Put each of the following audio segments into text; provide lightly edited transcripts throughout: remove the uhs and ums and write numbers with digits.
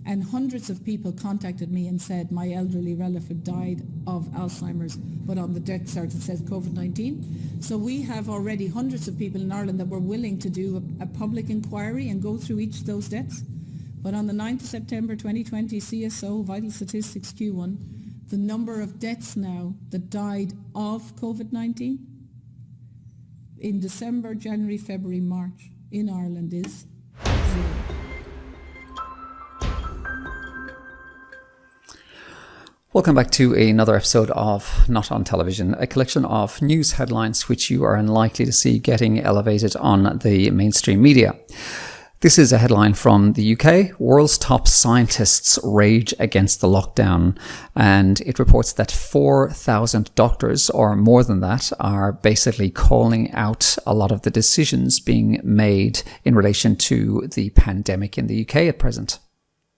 And hundreds of people contacted me and said my elderly relative died of Alzheimer's, but on the death cert it says COVID-19. So we have already hundreds of people in Ireland that were willing to do a public inquiry and go through each of those deaths. But on the 9th of September 2020, CSO, Vital Statistics Q1, the number of deaths now that died of COVID-19 in December, January, February, March in Ireland is 0. Welcome back to another episode of Not on Television, a collection of news headlines which you are unlikely to see getting elevated on the mainstream media. This is a headline from the UK. World's top scientists rage against the lockdown, and it reports that 4,000 doctors, or more than that, are basically calling out a lot of the decisions being made in relation to the pandemic in the UK at present.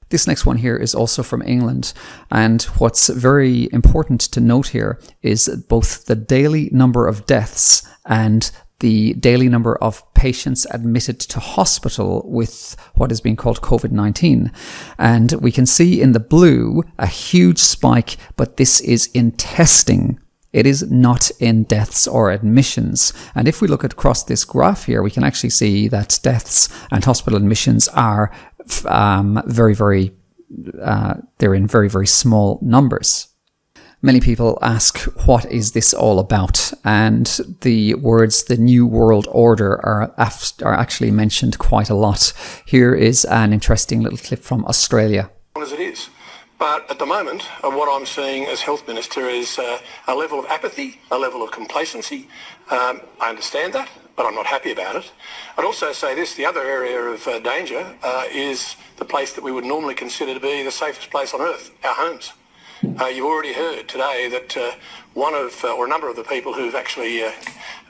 This next one here is also from England, and what's very important to note here is both the daily number of deaths and the daily number of patients admitted to hospital with what is being called COVID-19. And we can see in the blue a huge spike, but this is in testing. It is not in deaths or admissions. And if we look across this graph here, we can actually see that deaths and hospital admissions are they're in very, very small numbers. Many people ask, what is this all about? And the words, the New World Order, are actually mentioned quite a lot. Here is an interesting little clip from Australia. As it is. But at the moment, what I'm seeing as Health Minister is a level of apathy, a level of complacency. I understand that, but I'm not happy about it. I'd also say this, the other area of danger is the place that we would normally consider to be the safest place on earth, our homes. You've already heard today that a number of the people who've actually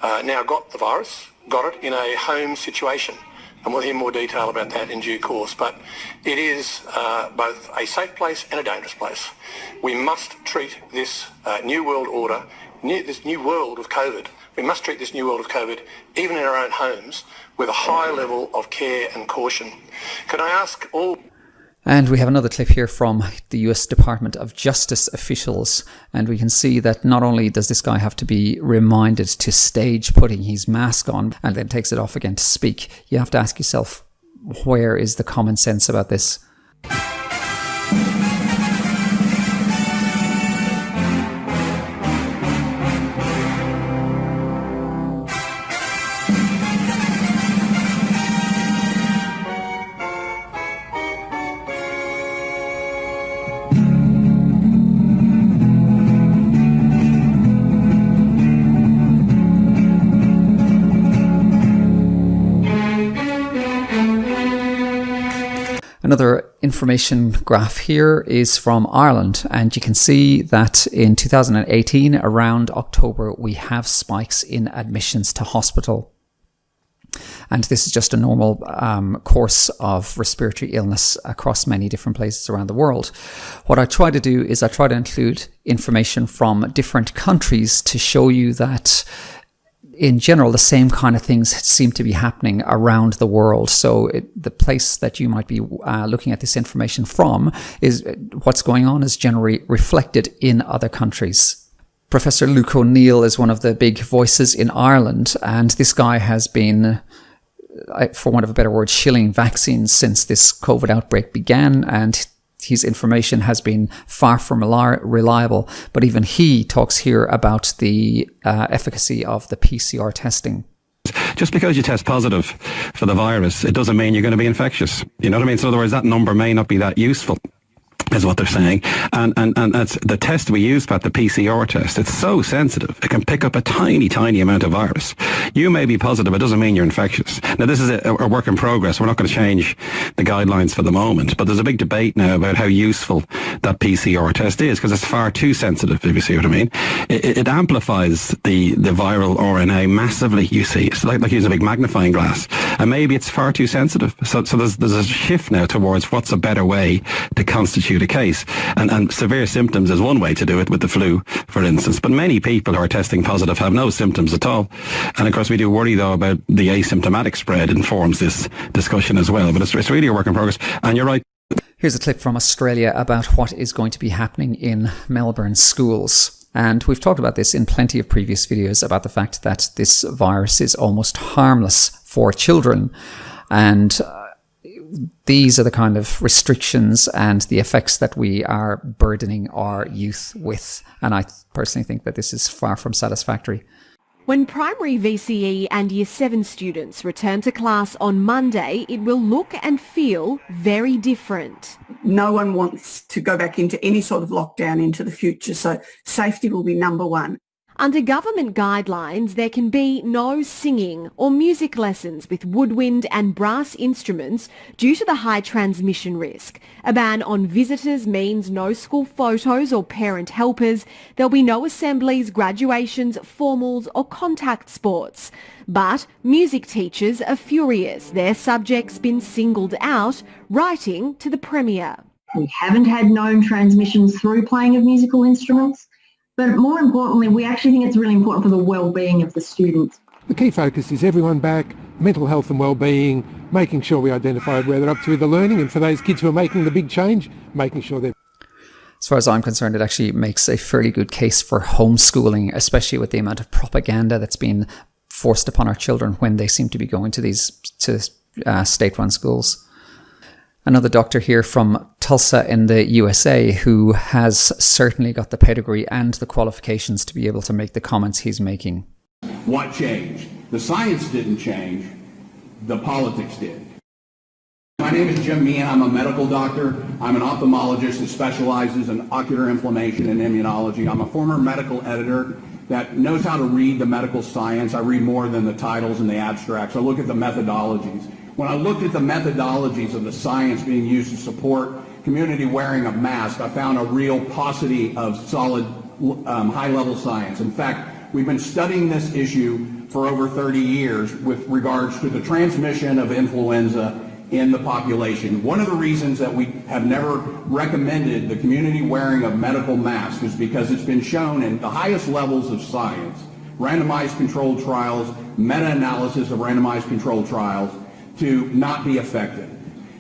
now got the virus got it in a home situation. And we'll hear more detail about that in due course. But it is both a safe place and a dangerous place. We must treat this new world order, this new world of COVID, we must treat this new world of COVID, even in our own homes, with a high level of care and caution. Can I ask all... And we have another clip here from the US Department of Justice officials, and we can see that not only does this guy have to be reminded to stage putting his mask on and then takes it off again to speak, you have to ask yourself, where is the common sense about this? Another information graph here is from Ireland, and you can see that in 2018, around October, we have spikes in admissions to hospital. And this is just a normal course of respiratory illness across many different places around the world. What I try to do is I try to include information from different countries to show you that in general, the same kind of things seem to be happening around the world. So the place that you might be looking at this information from is what's going on is generally reflected in other countries. Professor Luke O'Neill is one of the big voices in Ireland, and this guy has been, for want of a better word, shilling vaccines since this COVID outbreak began, and his information has been far from reliable, but even he talks here about the efficacy of the PCR testing. Just because you test positive for the virus, it doesn't mean you're going to be infectious. You know what I mean? So in other words, that number may not be that useful, is what they're saying. And that's the test we use, Pat, the PCR test. It's so sensitive. It can pick up a tiny, tiny amount of virus. You may be positive. It doesn't mean you're infectious. Now, this is a work in progress. We're not going to change the guidelines for the moment, but there's a big debate now about how useful that PCR test is, because it's far too sensitive, if you see what I mean. It amplifies the viral RNA massively, you see. It's like using a big magnifying glass. And maybe it's far too sensitive. So there's a shift now towards what's a better way to constitute a case. And severe symptoms is one way to do it, with the flu, for instance. But many people who are testing positive have no symptoms at all. And of course, we do worry, though, about the asymptomatic spread informs this discussion as well. But it's really a work in progress. And you're right. Here's a clip from Australia about what is going to be happening in Melbourne schools. And we've talked about this in plenty of previous videos about the fact that this virus is almost harmless for children. And these are the kind of restrictions and the effects that we are burdening our youth with. And I personally think that this is far from satisfactory. When primary VCE and Year 7 students return to class on Monday, it will look and feel very different. No one wants to go back into any sort of lockdown into the future, so safety will be number one. Under government guidelines, there can be no singing or music lessons with woodwind and brass instruments due to the high transmission risk. A ban on visitors means no school photos or parent helpers. There'll be no assemblies, graduations, formals or contact sports. But music teachers are furious. Their subject's been singled out, writing to the Premier. We haven't had known transmissions through playing of musical instruments. But more importantly, we actually think it's really important for the well-being of the students. The key focus is everyone back, mental health and well-being, making sure we identify where they're up to with the learning, and for those kids who are making the big change, making sure they're... As far as I'm concerned, it actually makes a fairly good case for homeschooling, especially with the amount of propaganda that's been forced upon our children when they seem to be going to these state-run schools. Another doctor here from Tulsa in the USA who has certainly got the pedigree and the qualifications to be able to make the comments he's making. What changed? The science didn't change, the politics did. My name is Jim Meehan. I'm a medical doctor. I'm an ophthalmologist who specializes in ocular inflammation and immunology. I'm a former medical editor that knows how to read the medical science. I read more than the titles and the abstracts. I look at the methodologies. When I looked at the methodologies of the science being used to support community wearing of masks, I found a real paucity of solid high-level science. In fact, we've been studying this issue for over 30 years with regards to the transmission of influenza in the population. One of the reasons that we have never recommended the community wearing of medical masks is because it's been shown in the highest levels of science, randomized controlled trials, meta-analysis of randomized controlled trials, to not be effective.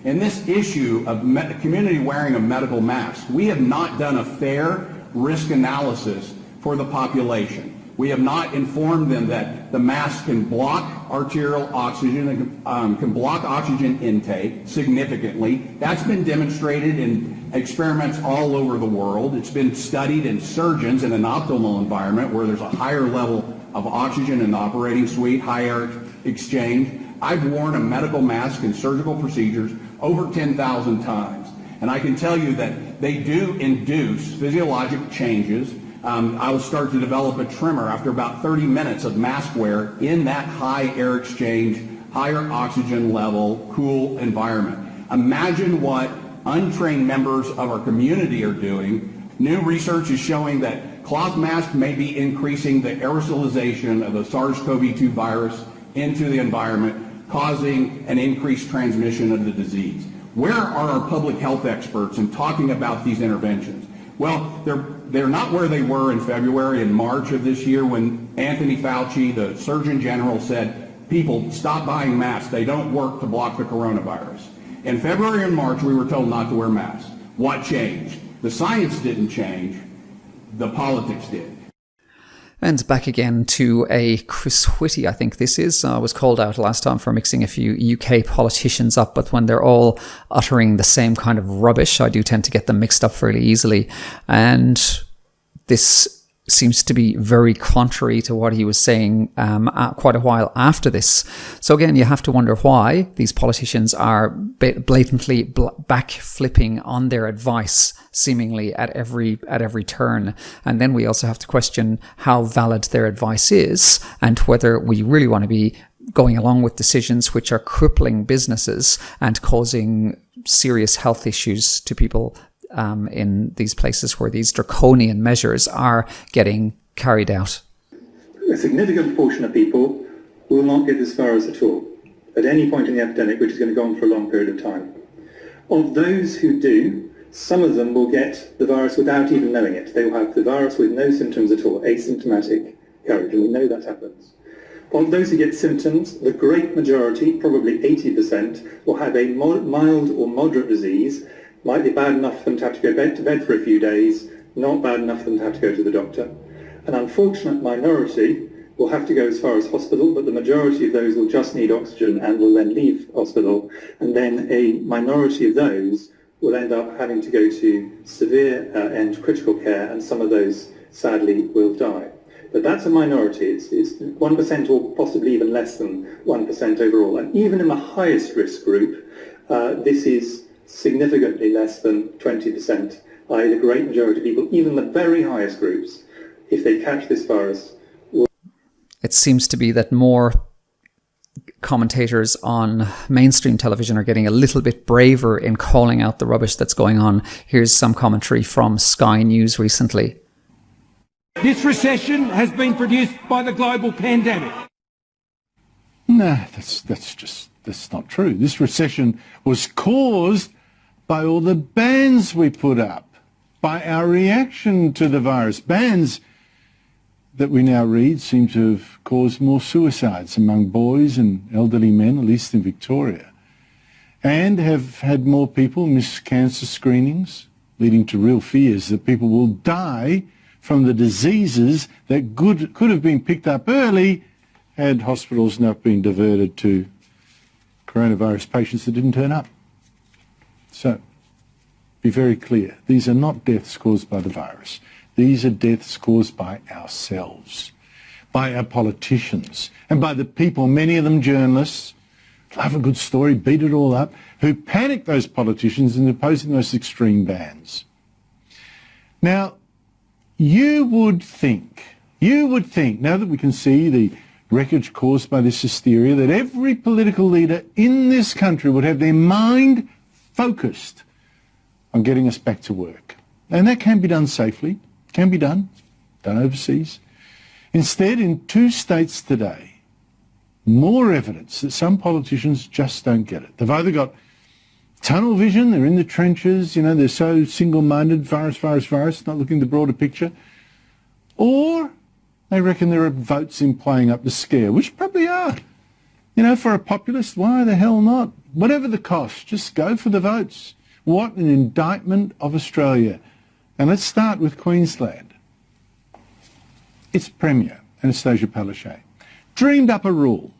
In this issue of community wearing of medical masks, we have not done a fair risk analysis for the population. We have not informed them that the mask can block arterial oxygen, can block oxygen intake significantly. That's been demonstrated in experiments all over the world. It's been studied in surgeons in an optimal environment where there's a higher level of oxygen in the operating suite, high air exchange. I've worn a medical mask in surgical procedures over 10,000 times. And I can tell you that they do induce physiologic changes. I will start to develop a tremor after about 30 minutes of mask wear in that high air exchange, higher oxygen level, cool environment. Imagine what untrained members of our community are doing. New research is showing that cloth masks may be increasing the aerosolization of the SARS-CoV-2 virus into the environment, causing an increased transmission of the disease. Where are our public health experts in talking about these interventions? Well, they're not where they were in February and March of this year when Anthony Fauci, the Surgeon General, said, people, stop buying masks. They don't work to block the coronavirus. In February and March, we were told not to wear masks. What changed? The science didn't change. The politics did. And back again to a Chris Whitty, I think this is. I was called out last time for mixing a few UK politicians up, but when they're all uttering the same kind of rubbish, I do tend to get them mixed up fairly easily. And this seems to be very contrary to what he was saying quite a while after this. So again, you have to wonder why these politicians are blatantly backflipping on their advice, seemingly at every turn. And then we also have to question how valid their advice is and whether we really want to be going along with decisions which are crippling businesses and causing serious health issues to people in these places where these draconian measures are getting carried out. A significant portion of people will not get this virus at all at any point in the epidemic, which is going to go on for a long period of time. Of those who do, some of them will get the virus without even knowing it. They will have the virus with no symptoms at all, asymptomatic carriage, and we know that happens. Of those who get symptoms, the great majority, probably 80%, will have a mild or moderate disease, Might be bad enough for them to have to go to bed for a few days, not bad enough for them to have to go to the doctor. An unfortunate minority will have to go as far as hospital, but the majority of those will just need oxygen and will then leave hospital. And then a minority of those will end up having to go to severe and critical care, and some of those, sadly, will die. But that's a minority. It's 1% or possibly even less than 1% overall. And even in the highest risk group, this is significantly less than 20%, i.e. the great majority of people, even the very highest groups, if they catch this virus. It seems to be that more commentators on mainstream television are getting a little bit braver in calling out the rubbish that's going on. Here's some commentary from Sky News recently. This recession has been produced by the global pandemic. No, that's not true. This recession was caused by all the bans we put up, by our reaction to the virus. Bans that we now read seem to have caused more suicides among boys and elderly men, at least in Victoria, and have had more people miss cancer screenings, leading to real fears that people will die from the diseases that could have been picked up early had hospitals not been diverted to coronavirus patients that didn't turn up. So, be very clear, these are not deaths caused by the virus. These are deaths caused by ourselves, by our politicians, and by the people, many of them journalists, love a good story, beat it all up, who panic those politicians into imposing those extreme bans. Now, you would think, now that we can see the wreckage caused by this hysteria, that every political leader in this country would have their mind focused on getting us back to work. And that can be done safely, can be done overseas. Instead, in 2 states today, more evidence that some politicians just don't get it. They've either got tunnel vision, they're in the trenches, they're so single-minded, virus, not looking at the broader picture, or they reckon there are votes in playing up the scare, which probably are. For a populist, why the hell not? Whatever the cost, just go for the votes. What an indictment of Australia. And let's start with Queensland. Its Premier, Anastasia Palaszczuk, dreamed up a rule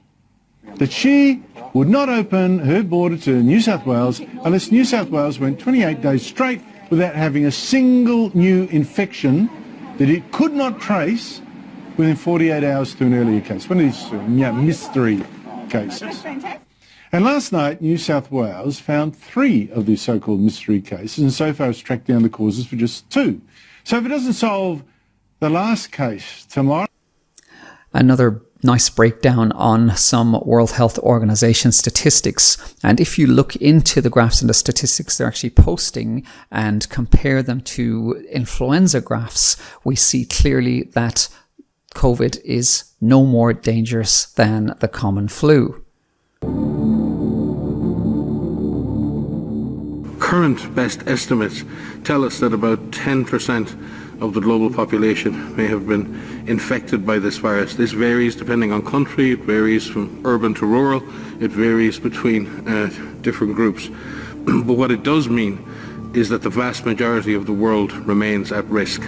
that she would not open her border to New South Wales unless New South Wales went 28 days straight without having a single new infection that it could not trace within 48 hours to an earlier case. One of these mystery cases. And last night, New South Wales found 3 of these so-called mystery cases, and so far has tracked down the causes for just 2. So if it doesn't solve the last case tomorrow... Another nice breakdown on some World Health Organization statistics. And if you look into the graphs and the statistics they're actually posting and compare them to influenza graphs, we see clearly that COVID is no more dangerous than the common flu. Current best estimates tell us that about 10% of the global population may have been infected by this virus. This varies depending on country, it varies from urban to rural, it varies between different groups. But what it does mean is that the vast majority of the world remains at risk.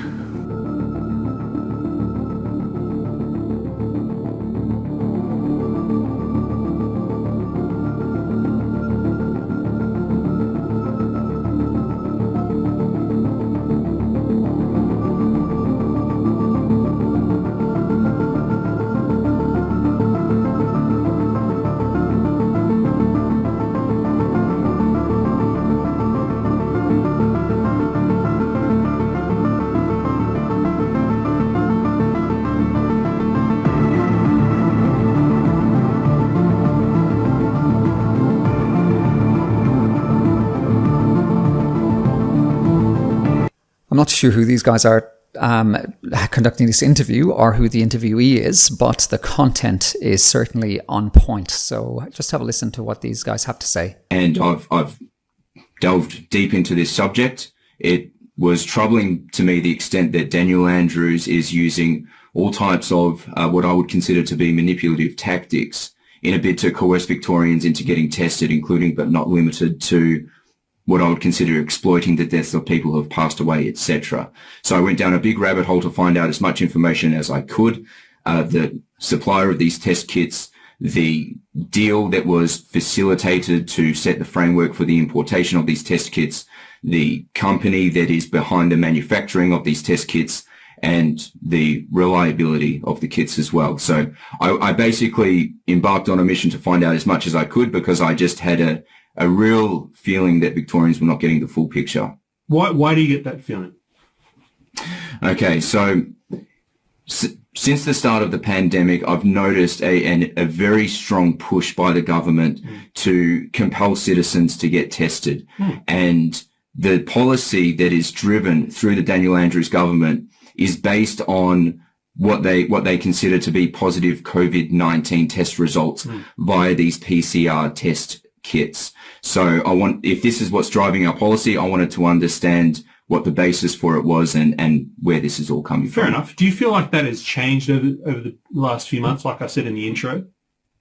I'm not sure who these guys are conducting this interview or who the interviewee is, but the content is certainly on point. So just have a listen to what these guys have to say. And I've delved deep into this subject. It was troubling to me the extent that Daniel Andrews is using all types of what I would consider to be manipulative tactics in a bid to coerce Victorians into getting tested, including but not limited to what I would consider exploiting the deaths of people who have passed away, etc. So I went down a big rabbit hole to find out as much information as I could. The supplier of these test kits, the deal that was facilitated to set the framework for the importation of these test kits, the company that is behind the manufacturing of these test kits, and the reliability of the kits as well. So I basically embarked on a mission to find out as much as I could, because I just had a real feeling that Victorians were not getting the full picture. Why do you get that feeling? Okay, so since the start of the pandemic, I've noticed a very strong push by the government to compel citizens to get tested. And the policy that is driven through the Daniel Andrews government is based on what they consider to be positive COVID-19 test results via these PCR test kits. So if this is what's driving our policy, I wanted to understand what the basis for it was and where this is all coming from. Fair enough. Do you feel like that has changed over the last few months, like I said in the intro?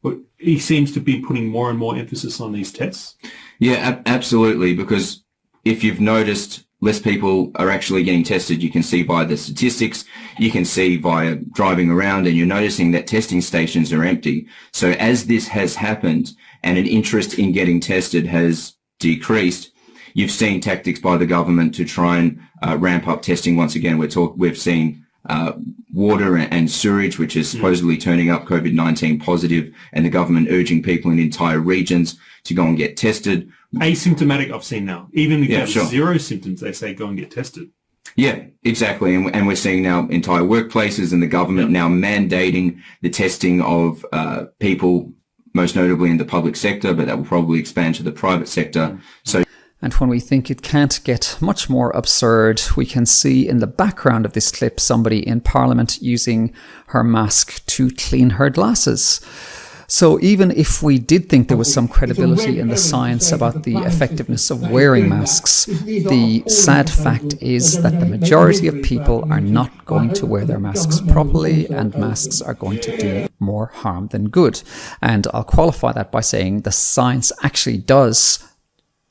But he seems to be putting more and more emphasis on these tests. Yeah, absolutely, because if you've noticed, less people are actually getting tested. You can see by the statistics, you can see via driving around, and you're noticing that testing stations are empty. So as this has happened and an interest in getting tested has decreased, you've seen tactics by the government to try and ramp up testing once again. We've seen water and sewage, which is supposedly turning up COVID-19 positive, and the government urging people in entire regions to go and get tested. Asymptomatic, I've seen now. Even if you have zero symptoms, they say go and get tested. Yeah, exactly. And we're seeing now entire workplaces and the government now mandating the testing of people, most notably in the public sector, but that will probably expand to the private sector. And when we think it can't get much more absurd, we can see in the background of this clip somebody in Parliament using her mask to clean her glasses. So even if we did think there was some credibility in the science about the effectiveness of wearing masks, the sad fact is that the majority of people are not going to wear their masks properly, and masks are going to do more harm than good. And I'll qualify that by saying the science actually does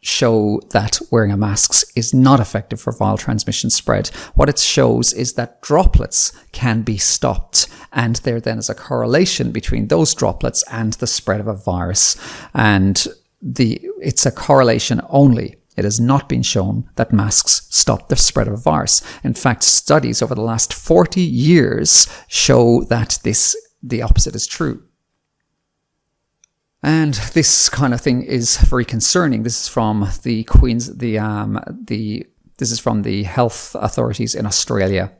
show that wearing a mask is not effective for viral transmission spread. What it shows is that droplets can be stopped, and there then is a correlation between those droplets and the spread of a virus. And it's a correlation only. It has not been shown that masks stop the spread of a virus. In fact, studies over the last 40 years show that the opposite is true. And this kind of thing is very concerning. This is from the this is from the health authorities in Australia.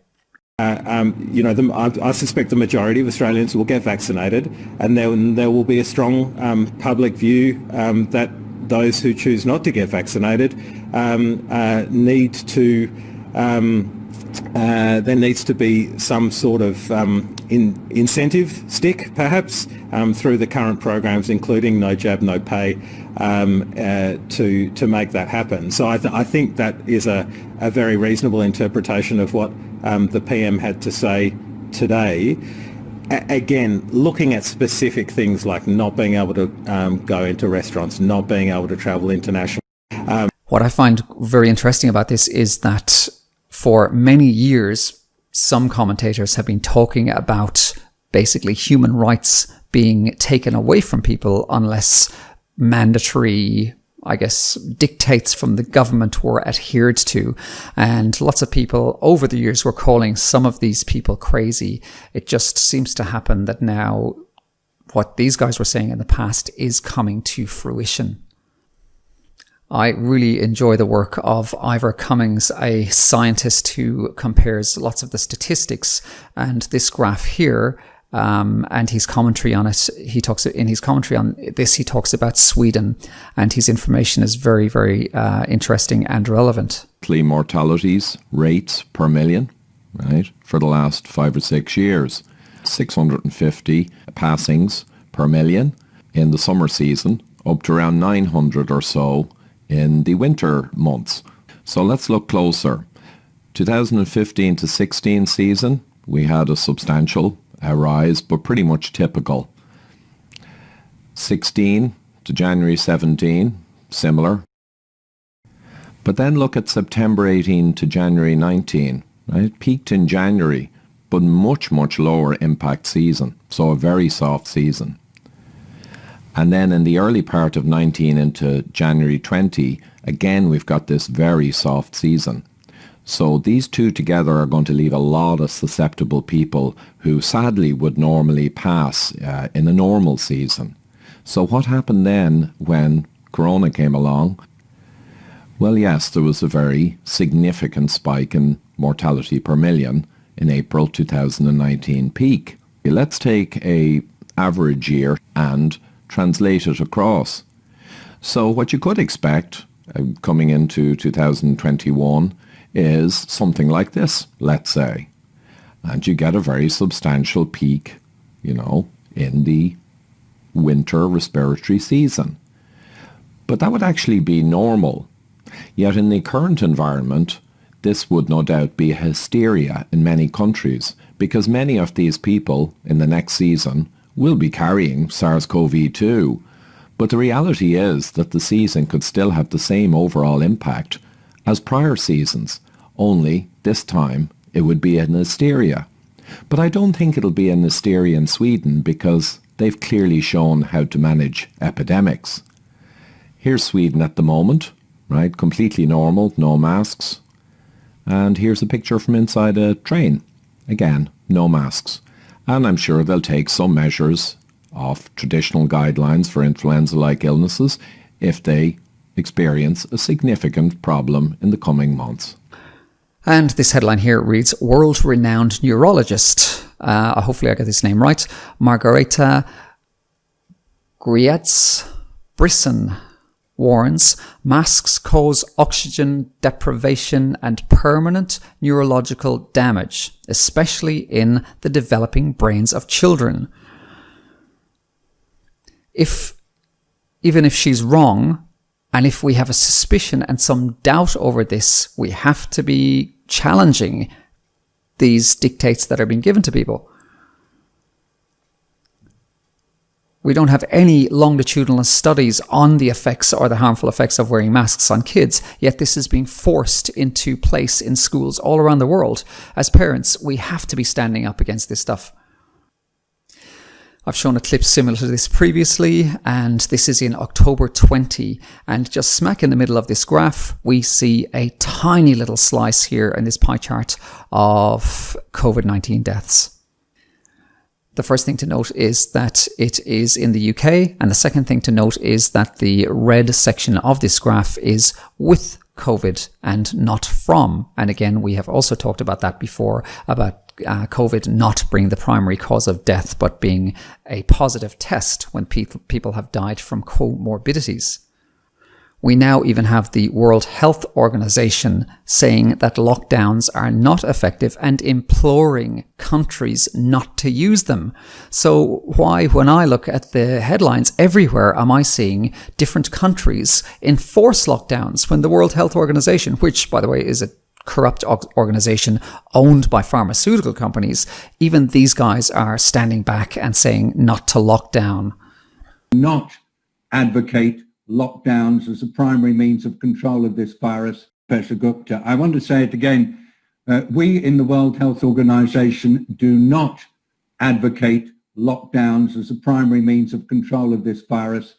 I suspect the majority of Australians will get vaccinated, and there will be a strong public view that those who choose not to get vaccinated need to. There needs to be some sort of incentive stick, perhaps, through the current programs, including No Jab, No Pay, to make that happen. So I think that is a very reasonable interpretation of what the PM had to say today. Again, looking at specific things like not being able to go into restaurants, not being able to travel internationally. What I find very interesting about this is that for many years, some commentators have been talking about basically human rights being taken away from people unless mandatory, dictates from the government were adhered to. And lots of people over the years were calling some of these people crazy. It just seems to happen that now what these guys were saying in the past is coming to fruition. I really enjoy the work of Ivor Cummings, a scientist who compares lots of the statistics, and this graph here, and his commentary on it. In his commentary on this, he talks about Sweden, and his information is very, very interesting and relevant. Mortalities rates per million, right, for the last 5 or 6 years. 650 passings per million in the summer season, up to around 900 or so in the winter months. So let's look closer. 2015 to 16 season, we had a substantial rise, but pretty much typical. 16 to January 17, similar. But then look at September 18 to January 19, right? Peaked in January, but much, much lower impact season. So a very soft season. And then in the early part of 19 into January 20, again, we've got this very soft season. So these two together are going to leave a lot of susceptible people who sadly would normally pass in a normal season. So what happened then when Corona came along? Well, yes, there was a very significant spike in mortality per million in April 2019 peak. Let's take a average year and translate it across. So what you could expect coming into 2021 is something like this, let's say. And you get a very substantial peak, in the winter respiratory season. But that would actually be normal. Yet in the current environment, this would no doubt be a hysteria in many countries because many of these people in the next season will be carrying SARS-CoV-2. But the reality is that the season could still have the same overall impact as prior seasons, only this time it would be an hysteria. But I don't think it'll be an hysteria in Sweden because they've clearly shown how to manage epidemics. Here's Sweden at the moment, right? Completely normal, no masks. And here's a picture from inside a train. Again, no masks. And I'm sure they'll take some measures of traditional guidelines for influenza-like illnesses if they experience a significant problem in the coming months. And this headline here reads, world-renowned neurologist, hopefully I get this name right, Margareta Grietz-Brisson warns masks cause oxygen deprivation and permanent neurological damage, especially in the developing brains of children. Even if she's wrong, and if we have a suspicion and some doubt over this, we have to be challenging these dictates that are being given to people. We don't have any longitudinal studies on the effects or the harmful effects of wearing masks on kids, yet this is being forced into place in schools all around the world. As parents, we have to be standing up against this stuff. I've shown a clip similar to this previously, and this is in October 20. And just smack in the middle of this graph, we see a tiny little slice here in this pie chart of COVID-19 deaths. The first thing to note is that it is in the UK, and the second thing to note is that the red section of this graph is with COVID and not from. And again, we have also talked about that before, about COVID not being the primary cause of death, but being a positive test when people have died from comorbidities. We now even have the World Health Organization saying that lockdowns are not effective and imploring countries not to use them. So why, when I look at the headlines everywhere, am I seeing different countries enforce lockdowns when the World Health Organization, which, by the way, is a corrupt organization owned by pharmaceutical companies, even these guys are standing back and saying not to lock down. Not advocate lockdowns as a primary means of control of this virus, Professor Gupta. I want to say it again. We in the World Health Organization do not advocate lockdowns as a primary means of control of this virus.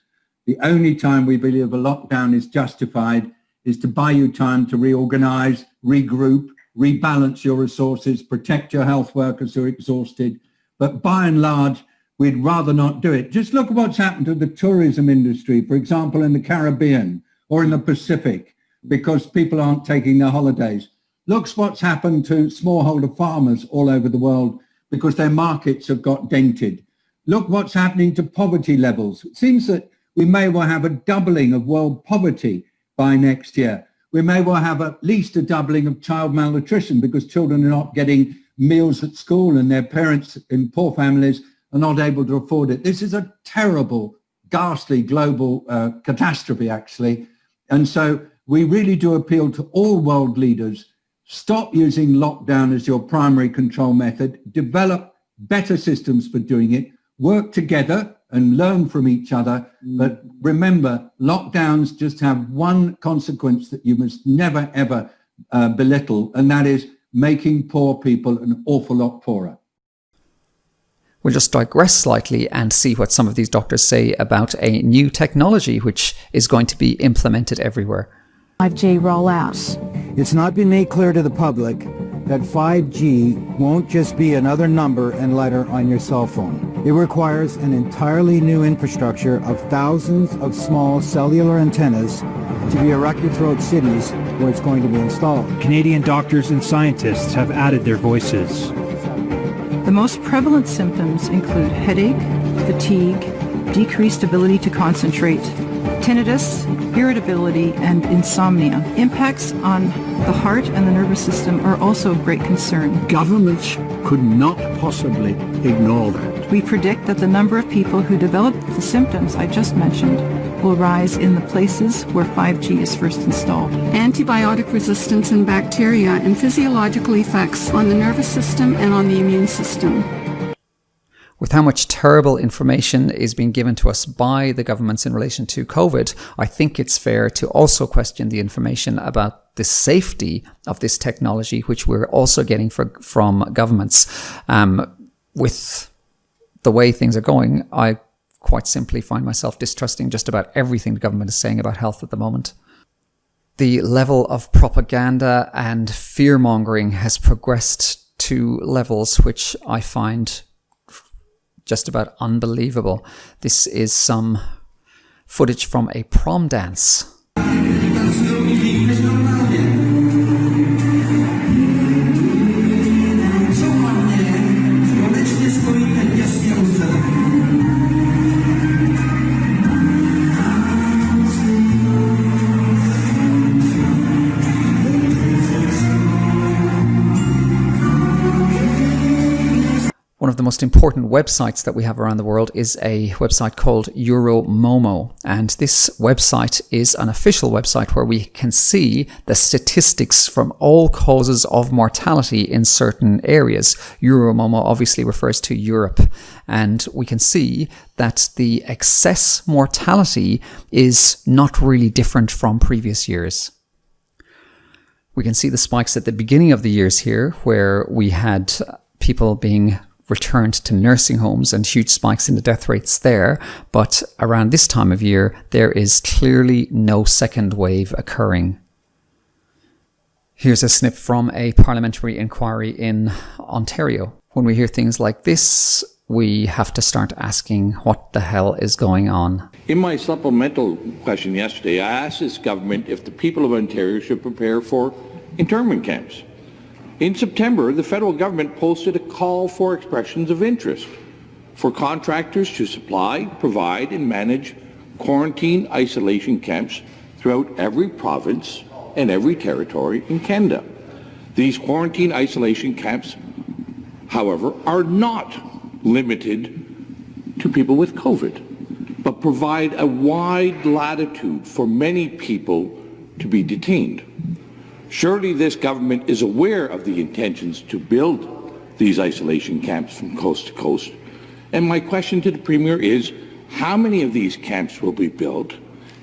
The only time we believe a lockdown is justified is to buy you time to reorganize, regroup, rebalance your resources, protect your health workers who are exhausted. But by and large, we'd rather not do it. Just look at what's happened to the tourism industry, for example, in the Caribbean or in the Pacific, because people aren't taking their holidays. Look what's happened to smallholder farmers all over the world because their markets have got dented. Look what's happening to poverty levels. It seems that we may well have a doubling of world poverty by next year. We may well have at least a doubling of child malnutrition because children are not getting meals at school and their parents in poor families are not able to afford it. This is a terrible, ghastly global catastrophe, actually. And so we really do appeal to all world leaders. Stop using lockdown as your primary control method. Develop better systems for doing it. Work together and learn from each other. But remember, lockdowns just have one consequence that you must never, ever belittle, and that is making poor people an awful lot poorer. We'll just digress slightly and see what some of these doctors say about a new technology which is going to be implemented everywhere. 5G rollout. It's not been made clear to the public that 5G won't just be another number and letter on your cell phone. It requires an entirely new infrastructure of thousands of small cellular antennas to be erected throughout cities where it's going to be installed. Canadian doctors and scientists have added their voices. The most prevalent symptoms include headache, fatigue, decreased ability to concentrate, tinnitus, irritability, and insomnia. Impacts on the heart and the nervous system are also of great concern. Governments could not possibly ignore that. We predict that the number of people who develop the symptoms I just mentioned will rise in the places where 5G is first installed. Antibiotic resistance in bacteria and physiological effects on the nervous system and on the immune system. With how much terrible information is being given to us by the governments in relation to COVID, I think it's fair to also question the information about the safety of this technology, which we're also getting from governments. With the way things are going, I quite simply find myself distrusting just about everything the government is saying about health at the moment. The level of propaganda and fear-mongering has progressed to levels which I find just about unbelievable. This is some footage from a prom dance. One of the most important websites that we have around the world is a website called Euromomo. And this website is an official website where we can see the statistics from all causes of mortality in certain areas. Euromomo obviously refers to Europe. And we can see that the excess mortality is not really different from previous years. We can see the spikes at the beginning of the years here, where we had people being returned to nursing homes and huge spikes in the death rates there. But around this time of year, there is clearly no second wave occurring. Here's a snip from a parliamentary inquiry in Ontario. When we hear things like this, we have to start asking what the hell is going on. In my supplemental question yesterday, I asked this government if the people of Ontario should prepare for internment camps. In September, the federal government posted a call for expressions of interest for contractors to supply, provide, and manage quarantine isolation camps throughout every province and every territory in Canada. These quarantine isolation camps, however, are not limited to people with COVID, but provide a wide latitude for many people to be detained. Surely this government is aware of the intentions to build these isolation camps from coast to coast. And my question to the Premier is, how many of these camps will be built,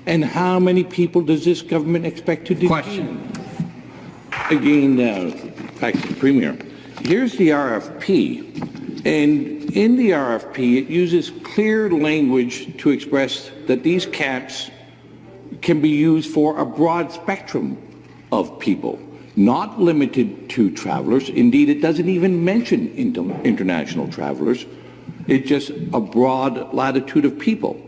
and how many people does this government expect to detain? Again, back to the Premier. Here's the RFP, and in the RFP it uses clear language to express that these camps can be used for a broad spectrum of people, not limited to travelers. Indeed, it doesn't even mention international travelers. It's just a broad latitude of people.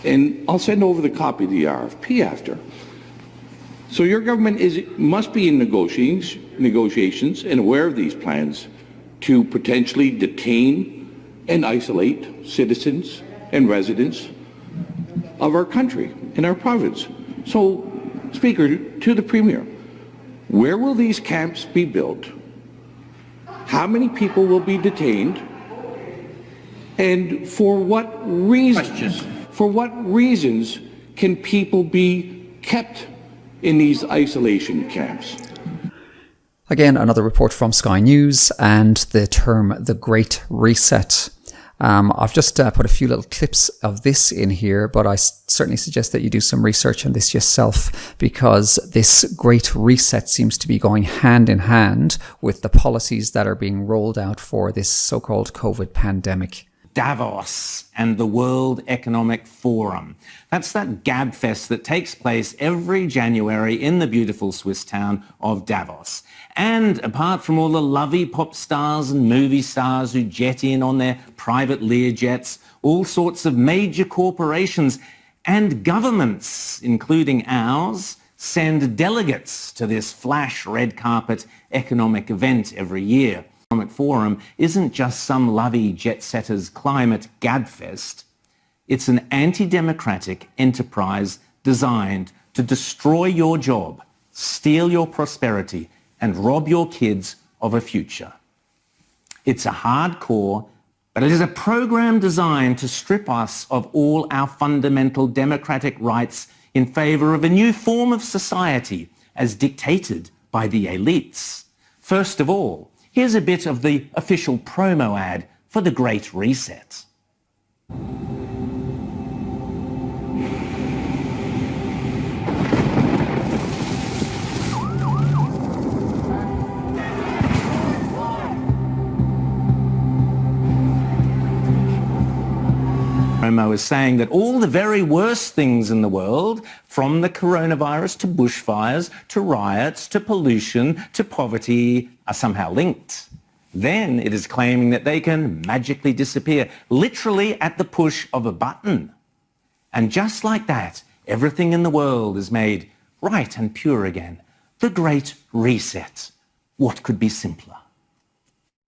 And I'll send over the copy of the RFP after. So your government must be in negotiations and aware of these plans to potentially detain and isolate citizens and residents of our country and our province. So, Speaker, to the Premier, where will these camps be built? How many people will be detained? And for what reasons? For what reasons can people be kept in these isolation camps? Again, another report from Sky News, and the term the Great Reset. I've just put a few little clips of this in here, but I certainly suggest that you do some research on this yourself, because this great reset seems to be going hand in hand with the policies that are being rolled out for this so-called COVID pandemic. Davos and the World Economic Forum. That's that gabfest that takes place every January in the beautiful Swiss town of Davos. And apart from all the lovely pop stars and movie stars who jet in on their private Learjets, all sorts of major corporations and governments, including ours, send delegates to this flash red carpet economic event every year. The Economic Forum isn't just some lovey jet-setters climate gabfest. It's an anti-democratic enterprise designed to destroy your job, steal your prosperity, and rob your kids of a future. It's a hardcore, but it is a program designed to strip us of all our fundamental democratic rights in favor of a new form of society as dictated by the elites. First of all, here's a bit of the official promo ad for the Great Reset. Promo is saying that all the very worst things in the world, from the coronavirus to bushfires, to riots, to pollution, to poverty, are somehow linked. Then it is claiming that they can magically disappear, literally at the push of a button. And just like that, everything in the world is made right and pure again. The Great Reset. What could be simpler?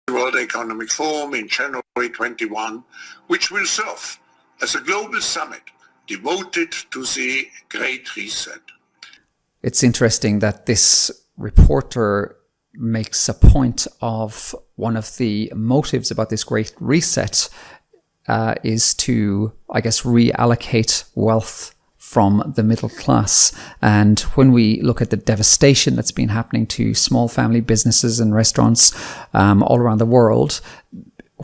The World Economic Forum in January 21, which will serve as a global summit devoted to the Great Reset. It's interesting that this reporter makes a point of one of the motives about this Great Reset is to, I guess, reallocate wealth from the middle class. And when we look at the devastation that's been happening to small family businesses and restaurants all around the world,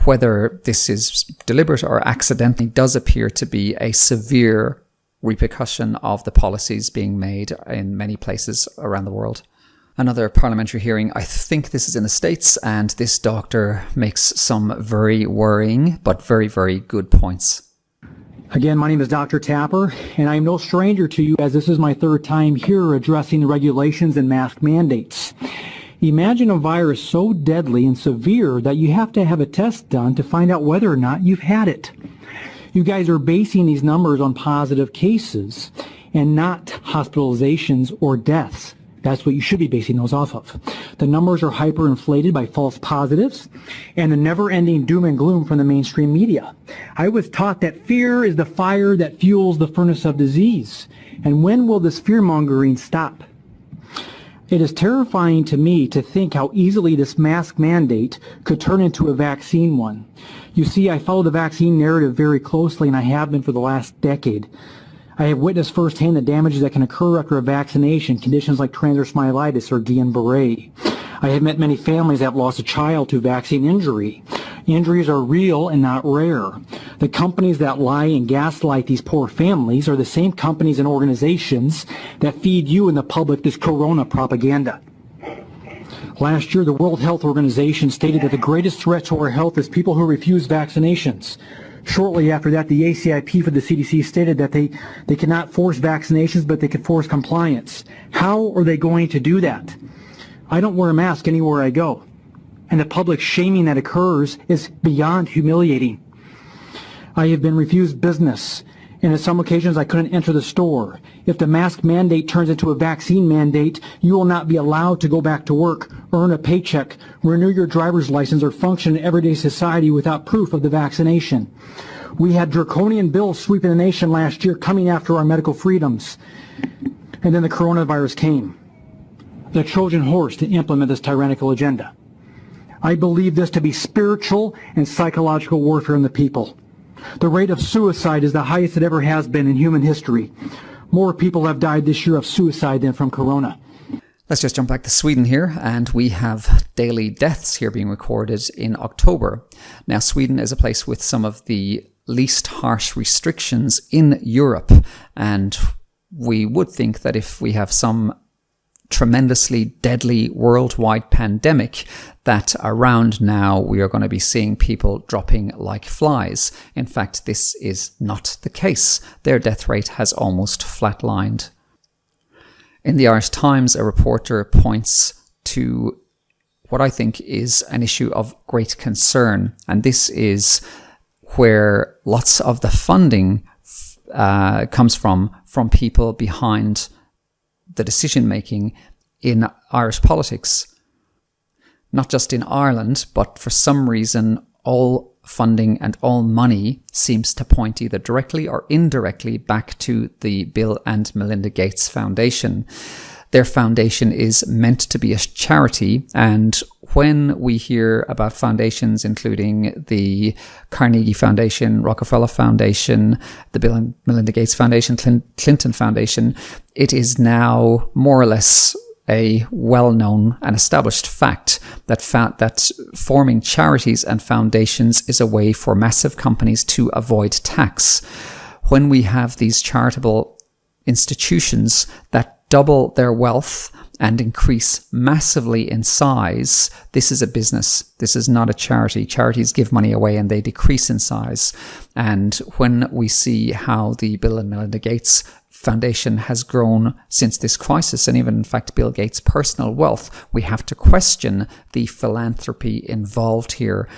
whether this is deliberate or accidental, does appear to be a severe repercussion of the policies being made in many places around the world. Another parliamentary hearing, I think this is in the States, and this doctor makes some very worrying but very, very good points. Again, my name is Dr. Tapper, and I am no stranger to you, as this is my third time here addressing the regulations and mask mandates. Imagine a virus so deadly and severe that you have to have a test done to find out whether or not you've had it. You guys are basing these numbers on positive cases and not hospitalizations or deaths. That's what you should be basing those off of. The numbers are hyperinflated by false positives and the never-ending doom and gloom from the mainstream media. I was taught that fear is the fire that fuels the furnace of disease. And when will this fear-mongering stop? It is terrifying to me to think how easily this mask mandate could turn into a vaccine one. You see, I follow the vaccine narrative very closely, and I have been for the last decade. I have witnessed firsthand the damages that can occur after a vaccination, conditions like transverse myelitis or Guillain-Barré. I have met many families that have lost a child to vaccine injury. Injuries are real and not rare. The companies that lie and gaslight these poor families are the same companies and organizations that feed you and the public this corona propaganda. Last year, the World Health Organization stated that the greatest threat to our health is people who refuse vaccinations. Shortly after that, the ACIP for the CDC stated that they cannot force vaccinations, but they can force compliance. How are they going to do that? I don't wear a mask anywhere I go, and the public shaming that occurs is beyond humiliating. I have been refused business, and on some occasions I couldn't enter the store. If the mask mandate turns into a vaccine mandate, you will not be allowed to go back to work, earn a paycheck, renew your driver's license, or function in everyday society without proof of the vaccination. We had draconian bills sweeping the nation last year coming after our medical freedoms, and then the coronavirus came. The Trojan horse to implement this tyrannical agenda. I believe this to be spiritual and psychological warfare on the people. The rate of suicide is the highest it ever has been in human history. More people have died this year of suicide than from corona. Let's just jump back to Sweden here, and we have daily deaths here being recorded in October. Now, Sweden is a place with some of the least harsh restrictions in Europe, and we would think that if we have some tremendously deadly worldwide pandemic, that around now we are going to be seeing people dropping like flies. In fact, this is not the case. Their death rate has almost flatlined. In the Irish Times, a reporter points to what I think is an issue of great concern, and this is where lots of the funding comes from people behind the decision-making in Irish politics. Not just in Ireland, but for some reason, all funding and all money seems to point either directly or indirectly back to the Bill and Melinda Gates Foundation. Their foundation is meant to be a charity, and when we hear about foundations including the Carnegie Foundation, Rockefeller Foundation, the Bill and Melinda Gates Foundation, Clinton Foundation, it is now more or less a well-known and established fact that forming charities and foundations is a way for massive companies to avoid tax. When we have these charitable institutions that double their wealth and increase massively in size, this is a business. This is not a charity. Charities give money away and they decrease in size. And when we see how the Bill and Melinda Gates Foundation has grown since this crisis, and even in fact Bill Gates' personal wealth, we have to question the philanthropy involved here.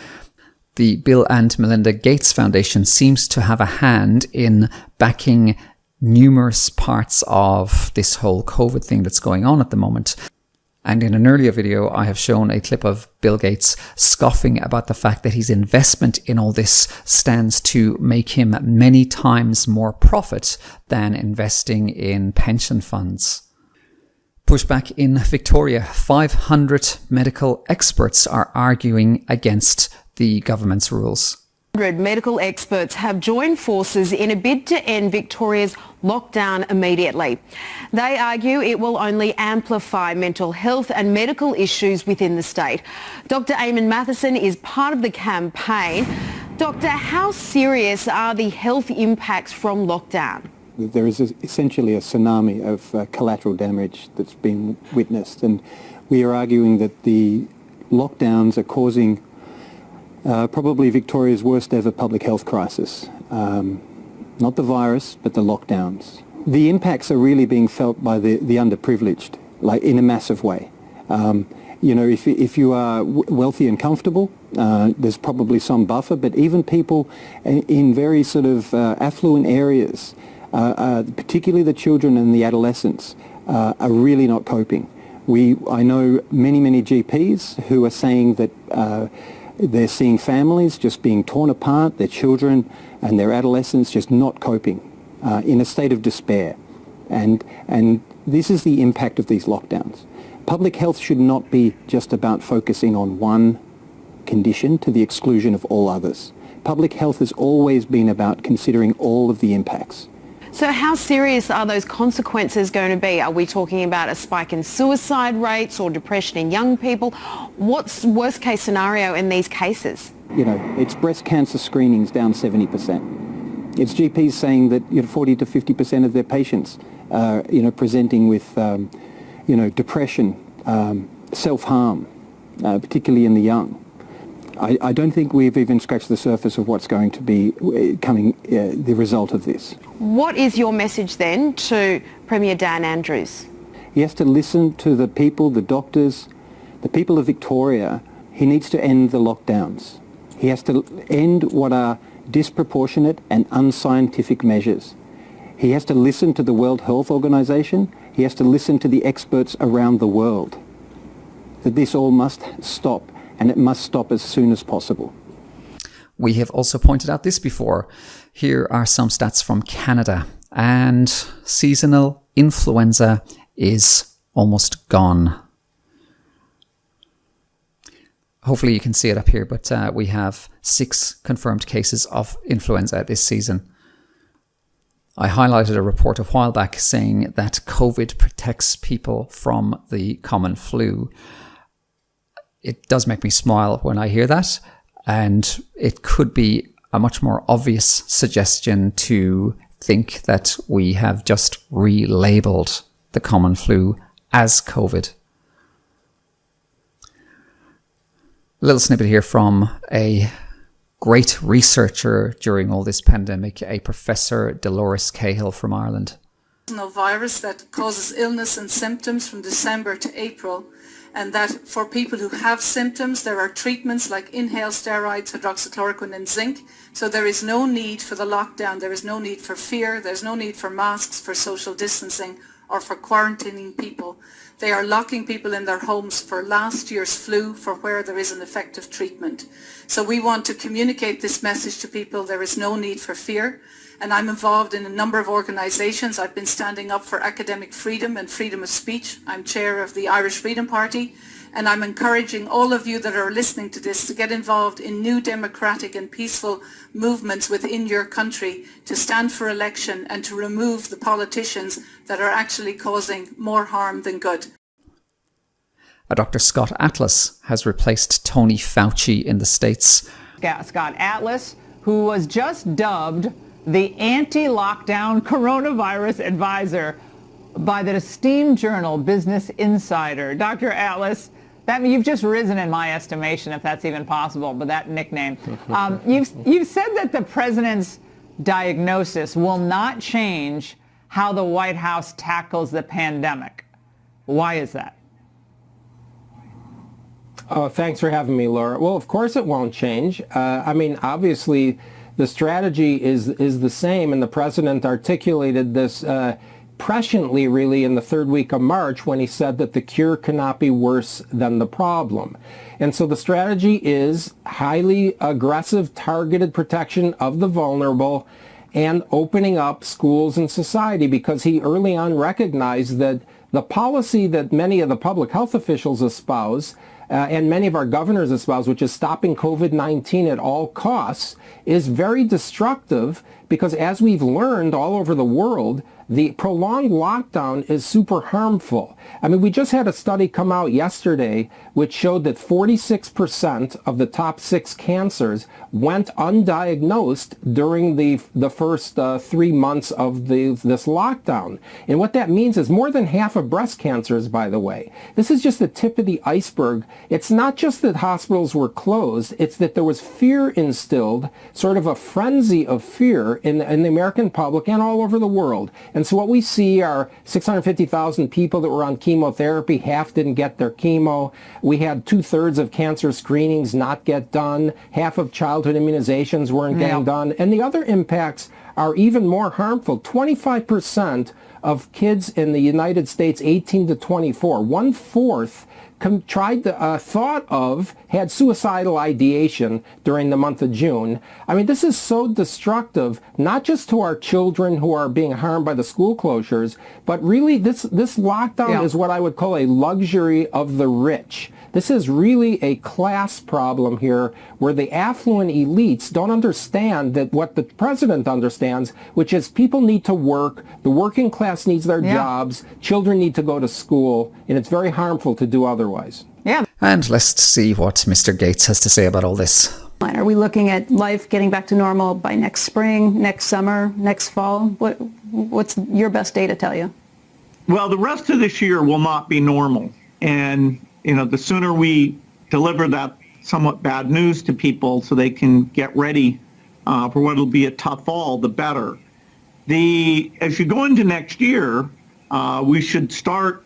The Bill and Melinda Gates Foundation seems to have a hand in backing numerous parts of this whole COVID thing that's going on at the moment. And in an earlier video, I have shown a clip of Bill Gates scoffing about the fact that his investment in all this stands to make him many times more profit than investing in pension funds. Pushback in Victoria. 500 medical experts are arguing against the government's rules. 100 medical experts have joined forces in a bid to end Victoria's lockdown immediately. They argue it will only amplify mental health and medical issues within the state. Dr. Eamon Matheson is part of the campaign. Doctor, how serious are the health impacts from lockdown? There is essentially a tsunami of collateral damage that's been witnessed, and we are arguing that the lockdowns are causing probably Victoria's worst ever public health crisis. Not the virus, but the lockdowns. The impacts are really being felt by the underprivileged, like in a massive way. You know, if you are wealthy and comfortable, there's probably some buffer, but even people in very sort of affluent areas, particularly the children and the adolescents, are really not coping. I know many GPs who are saying that they're seeing families just being torn apart, their children and their adolescents just not coping, in a state of despair. And this is the impact of these lockdowns. Public health should not be just about focusing on one condition to the exclusion of all others. Public health has always been about considering all of the impacts. So how serious are those consequences going to be? Are we talking about a spike in suicide rates or depression in young people? What's worst case scenario in these cases? You know, it's breast cancer screenings down 70%. It's GPs saying that 40 to 50% of their patients are presenting with depression, self-harm, particularly in the young. I don't think we've even scratched the surface of what's going to be coming, the result of this. What is your message then to Premier Dan Andrews? He has to listen to the people, the doctors, the people of Victoria. He needs to end the lockdowns. He has to end what are disproportionate and unscientific measures. He has to listen to the World Health Organization. He has to listen to the experts around the world. That this all must stop. And it must stop as soon as possible. We have also pointed out this before. Here are some stats from Canada. And seasonal influenza is almost gone. Hopefully you can see it up here, but we have 6 confirmed cases of influenza this season. I highlighted a report a while back saying that COVID protects people from the common flu. It does make me smile when I hear that, and it could be a much more obvious suggestion to think that we have just relabeled the common flu as COVID. A little snippet here from a great researcher during all this pandemic, a Professor Dolores Cahill from Ireland. Virus that causes illness and symptoms from December to April, and that for people who have symptoms there are treatments like inhaled steroids, hydroxychloroquine and zinc, so there is no need for the lockdown, there is no need for fear, there's no need for masks, for social distancing or for quarantining people. They are locking people in their homes for last year's flu, for where there is an effective treatment. So we want to communicate this message to people. There is no need for fear. And I'm involved in a number of organisations. I've been standing up for academic freedom and freedom of speech. I'm chair of the Irish Freedom Party. And I'm encouraging all of you that are listening to this to get involved in new democratic and peaceful movements within your country, to stand for election and to remove the politicians that are actually causing more harm than good. Dr. Scott Atlas has replaced Tony Fauci in the States. Scott Atlas, who was just dubbed the anti-lockdown coronavirus advisor by the esteemed journal Business Insider. Dr. Atlas, you've just risen in my estimation, if that's even possible, but that nickname. You've said that the president's diagnosis will not change how the White House tackles the pandemic. Why is that? Oh, thanks for having me, Laura. Well, of course it won't change. I mean, obviously, the strategy is the same, and the president articulated this presciently, really, in the third week of March when he said that the cure cannot be worse than the problem. And so the strategy is highly aggressive, targeted protection of the vulnerable and opening up schools and society, because he early on recognized that the policy that many of the public health officials espouse and many of our governors espouse, which is stopping COVID-19 at all costs, is very destructive, because as we've learned all over the world, the prolonged lockdown is super harmful. I mean, we just had a study come out yesterday which showed that 46% of the top 6 cancers went undiagnosed during the first 3 months of this lockdown. And what that means is more than half of breast cancers, by the way. This is just the tip of the iceberg. It's not just that hospitals were closed, it's that there was fear instilled, sort of a frenzy of fear in the American public and all over the world. And so what we see are 650,000 people that were on chemotherapy. Half didn't get their chemo. We had 2/3 of cancer screenings not get done. Half of childhood immunizations weren't getting done. And the other impacts are even more harmful. 25% of kids in the United States 18 to 24, 1/4 had suicidal ideation during the month of June. I mean, this is so destructive, not just to our children who are being harmed by the school closures, but really this lockdown is what I would call a luxury of the rich. This is really a class problem here, where the affluent elites don't understand that what the president understands, which is people need to work, the working class needs their jobs, children need to go to school, and it's very harmful to do otherwise. Yeah. And let's see what Mr. Gates has to say about all this. Are we looking at life getting back to normal by next spring, next summer, next fall? What's your best data tell you? Well, the rest of this year will not be normal. And the sooner we deliver that somewhat bad news to people so they can get ready for what will be a tough fall, the better. As you go into next year, we should start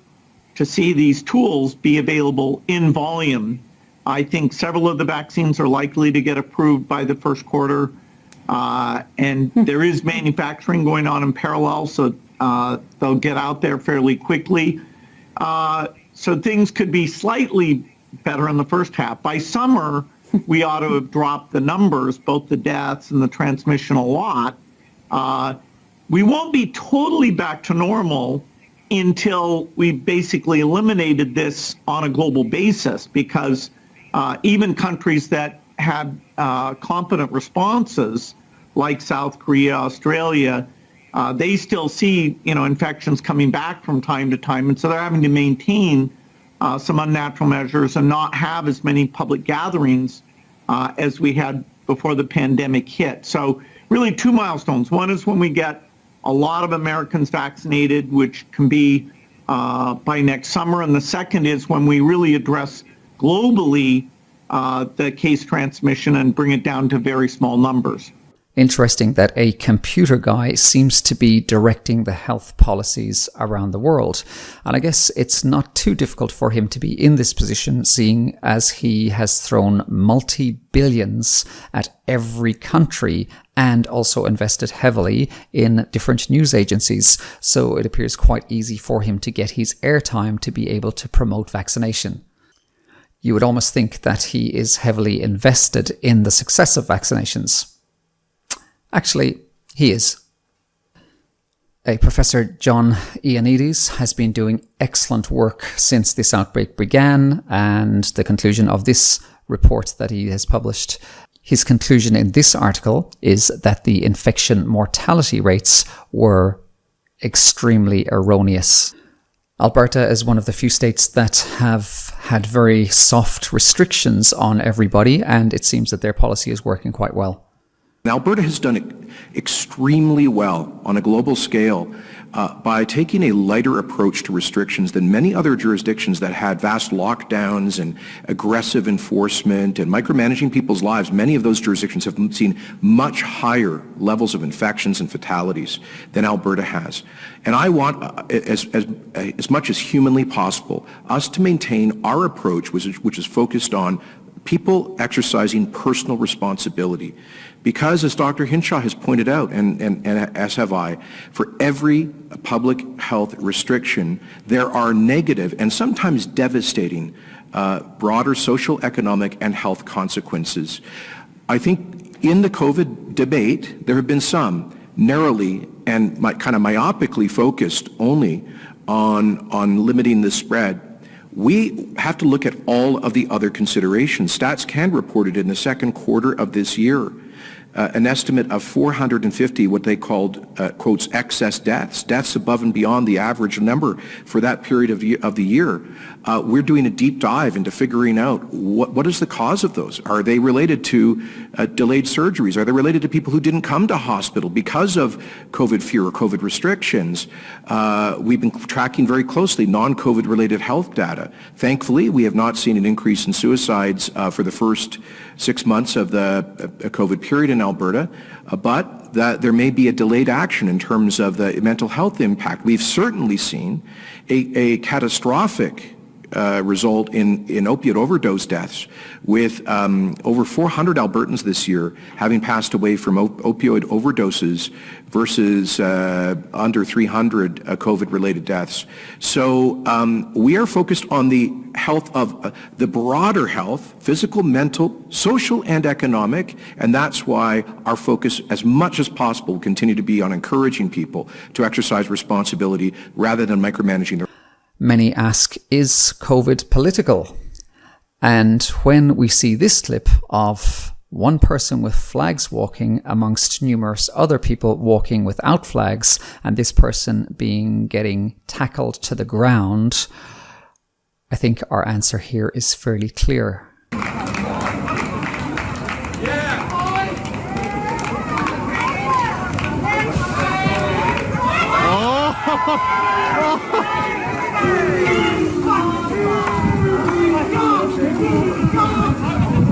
to see these tools be available in volume. I think several of the vaccines are likely to get approved by the first quarter, and there is manufacturing going on in parallel, so they'll get out there fairly quickly. So things could be slightly better in the first half. By summer, we ought to have dropped the numbers, both the deaths and the transmission, a lot. We won't be totally back to normal until we basically eliminated this on a global basis, because even countries that had competent responses, like South Korea, Australia, they still see, infections coming back from time to time, and so they're having to maintain some unnatural measures and not have as many public gatherings as we had before the pandemic hit. So really two milestones. One is when we get a lot of Americans vaccinated, which can be by next summer, and the second is when we really address globally the case transmission and bring it down to very small numbers. Interesting that a computer guy seems to be directing the health policies around the world. And I guess it's not too difficult for him to be in this position, seeing as he has thrown multi-billions at every country and also invested heavily in different news agencies. So it appears quite easy for him to get his airtime to be able to promote vaccination. You would almost think that he is heavily invested in the success of vaccinations. Actually, he is. A Professor John Ioannidis has been doing excellent work since this outbreak began, and the conclusion of this report that he has published, his conclusion in this article is that the infection mortality rates were extremely erroneous. Alberta is one of the few states that have had very soft restrictions on everybody, and it seems that their policy is working quite well. Alberta has done it extremely well on a global scale by taking a lighter approach to restrictions than many other jurisdictions that had vast lockdowns and aggressive enforcement and micromanaging people's lives. Many of those jurisdictions have seen much higher levels of infections and fatalities than Alberta has. And I want, as much as humanly possible, us to maintain our approach, which is focused on people exercising personal responsibility. Because, as Dr. Hinshaw has pointed out, and as have I, for every public health restriction, there are negative and sometimes devastating broader social, economic, and health consequences. I think in the COVID debate, there have been some narrowly and kind of myopically focused only on limiting the spread. We have to look at all of the other considerations. Stats Can reported in the second quarter of this year an estimate of 450, what they called, quotes, excess deaths above and beyond the average number for that period of the year. We're doing a deep dive into figuring out what is the cause of those. Are they related to delayed surgeries? Are they related to people who didn't come to hospital because of COVID fear or COVID restrictions? We've been tracking very closely non-COVID related health data. Thankfully, we have not seen an increase in suicides for the first 6 months of the COVID period in Alberta, but that there may be a delayed action in terms of the mental health impact. We've certainly seen a catastrophic result in opioid overdose deaths, with over 400 Albertans this year having passed away from opioid overdoses versus under 300 COVID-related deaths. So we are focused on the health of the broader health, physical, mental, social, and economic, and that's why our focus, as much as possible, will continue to be on encouraging people to exercise responsibility rather than micromanaging their. Many ask, is COVID political? And when we see this clip of one person with flags walking amongst numerous other people walking without flags, and this person getting tackled to the ground, I think our answer here is fairly clear.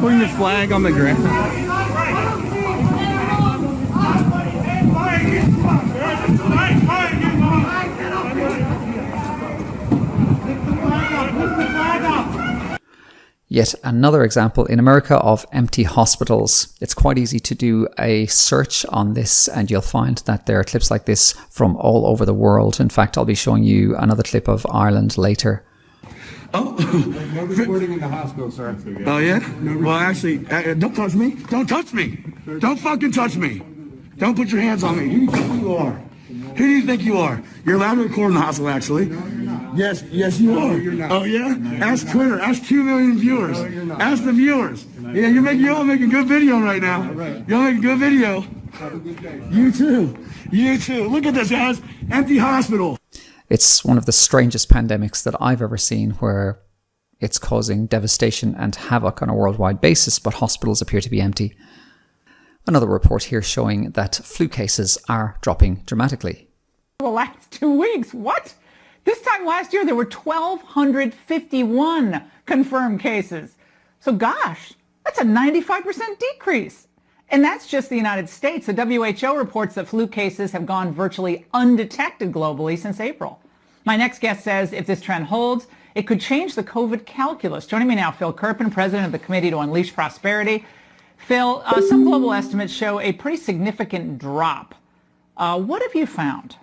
Putting the flag on the ground. Yet another example in America of empty hospitals. It's quite easy to do a search on this and you'll find that there are clips like this from all over the world. In fact, I'll be showing you another clip of Ireland later. Oh, no recording in the hospital, sir. Oh yeah? Well, actually, don't touch me. Don't touch me. Don't fucking touch me. Don't put your hands on me. Who do you think you are? Who do you think you are? You're allowed to record in the hospital, actually. No, you're not. Yes, you are. No, you're not. Oh yeah? No, Ask Twitter. Ask 2 million viewers. No, you're not. Ask the viewers. Yeah, you're all making good video right now. Right. You're making good video. Have a good day. You too. You too. Look at this, guys. Empty hospital. It's one of the strangest pandemics that I've ever seen, where it's causing devastation and havoc on a worldwide basis, but hospitals appear to be empty. Another report here showing that flu cases are dropping dramatically. The last 2 weeks, what? This time last year, there were 1,251 confirmed cases. So gosh, that's a 95% decrease. And that's just the United States. The WHO reports that flu cases have gone virtually undetected globally since April. My next guest says if this trend holds, it could change the COVID calculus. Joining me now, Phil Kerpen, president of the Committee to Unleash Prosperity. Phil, some global estimates show a pretty significant drop. What have you found?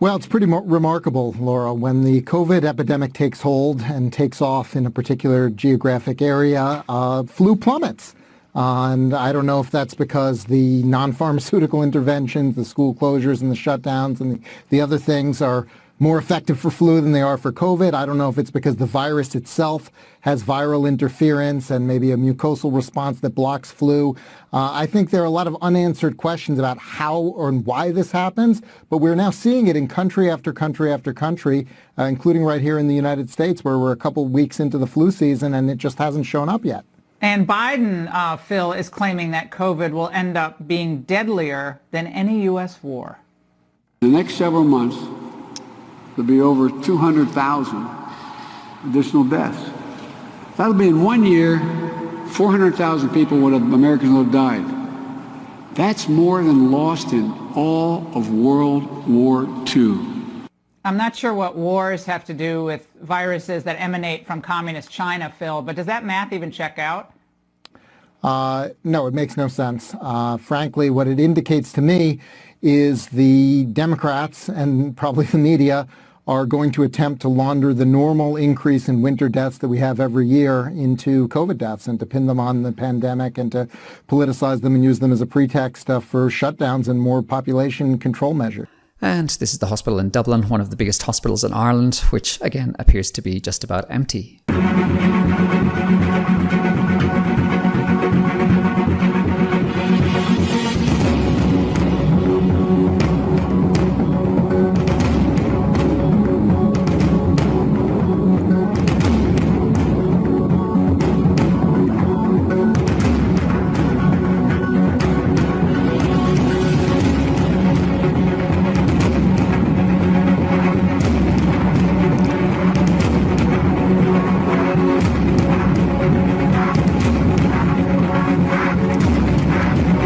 Well, it's pretty remarkable, Laura. When the COVID epidemic takes hold and takes off in a particular geographic area, flu plummets. And I don't know if that's because the non-pharmaceutical interventions, the school closures and the shutdowns and the other things are more effective for flu than they are for COVID. I don't know if it's because the virus itself has viral interference and maybe a mucosal response that blocks flu. I think there are a lot of unanswered questions about how or why this happens, but we're now seeing it in country after country after country, including right here in the United States, where we're a couple weeks into the flu season and it just hasn't shown up yet. And Biden, Phil, is claiming that COVID will end up being deadlier than any U.S. war. In the next several months, there'll be over 200,000 additional deaths. That'll be in 1 year, 400,000 Americans will have died. That's more than lost in all of World War II. I'm not sure what wars have to do with viruses that emanate from communist China, Phil, but does that math even check out? No, it makes no sense. Frankly, what it indicates to me is the Democrats and probably the media are going to attempt to launder the normal increase in winter deaths that we have every year into COVID deaths and to pin them on the pandemic and to politicize them and use them as a pretext for shutdowns and more population control measures. And this is the hospital in Dublin, one of the biggest hospitals in Ireland, which again appears to be just about empty.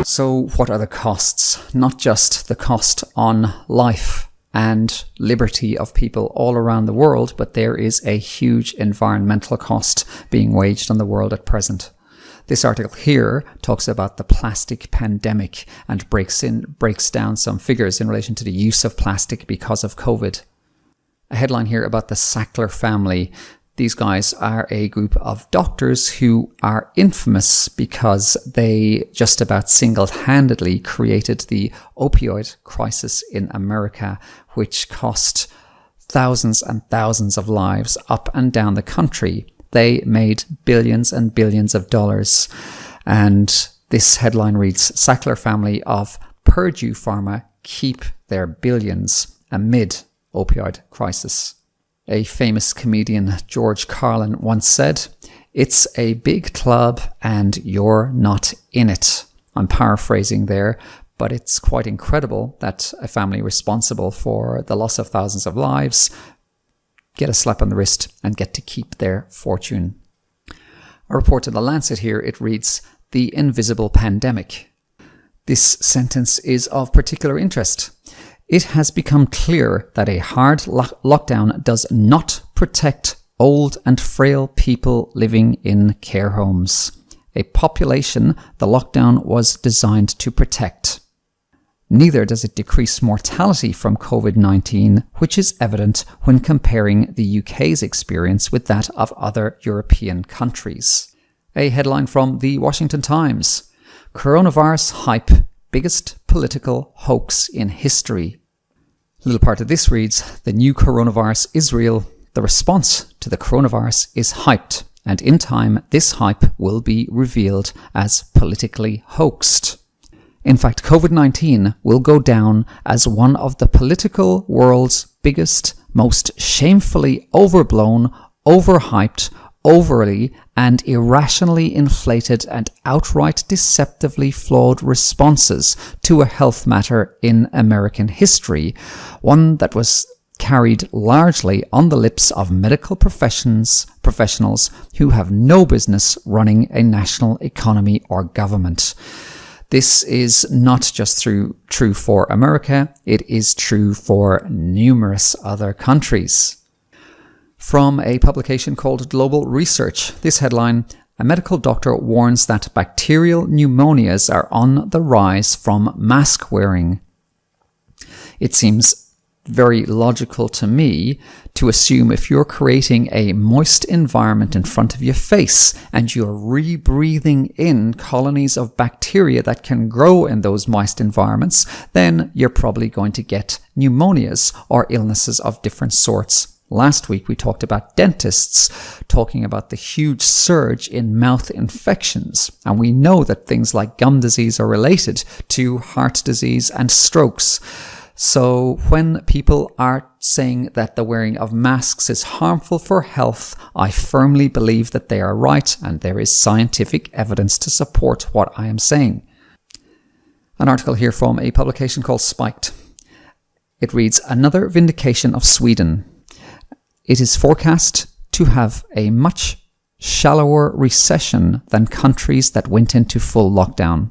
So what are the costs? Not just the cost on life and liberty of people all around the world, but there is a huge environmental cost being waged on the world at present. This article here talks about the plastic pandemic and breaks down some figures in relation to the use of plastic because of COVID. A headline here about the Sackler family. These guys are a group of doctors who are infamous because they just about single-handedly created the opioid crisis in America, which cost thousands and thousands of lives up and down the country. They made billions and billions of dollars. And this headline reads, Sackler family of Purdue Pharma keep their billions amid opioid crisis. A famous comedian, George Carlin, once said, "It's a big club and you're not in it." I'm paraphrasing there, but it's quite incredible that a family responsible for the loss of thousands of lives get a slap on the wrist and get to keep their fortune. A report in The Lancet here, it reads, "The invisible pandemic." This sentence is of particular interest. It has become clear that a hard lockdown does not protect old and frail people living in care homes, a population the lockdown was designed to protect. Neither does it decrease mortality from COVID-19, which is evident when comparing the UK's experience with that of other European countries. A headline from the Washington Times. Coronavirus hype, biggest political hoax in history. A little part of this reads, "The new coronavirus is real. The response to the coronavirus is hyped, and in time this hype will be revealed as politically hoaxed." In fact, COVID-19 will go down as one of the political world's biggest, most shamefully overblown, overhyped, overly and irrationally inflated and outright deceptively flawed responses to a health matter in American history, one that was carried largely on the lips of medical professionals who have no business running a national economy or government. This is not just true for America, it is true for numerous other countries. From a publication called Global Research, this headline, a medical doctor warns that bacterial pneumonias are on the rise from mask wearing. It seems very logical to me to assume if you're creating a moist environment in front of your face and you're rebreathing in colonies of bacteria that can grow in those moist environments, then you're probably going to get pneumonias or illnesses of different sorts. Last week we talked about dentists talking about the huge surge in mouth infections, and we know that things like gum disease are related to heart disease and strokes. So when people are saying that the wearing of masks is harmful for health, I firmly believe that they are right, and there is scientific evidence to support what I am saying. An article here from a publication called Spiked. It reads, another vindication of Sweden. It is forecast to have a much shallower recession than countries that went into full lockdown.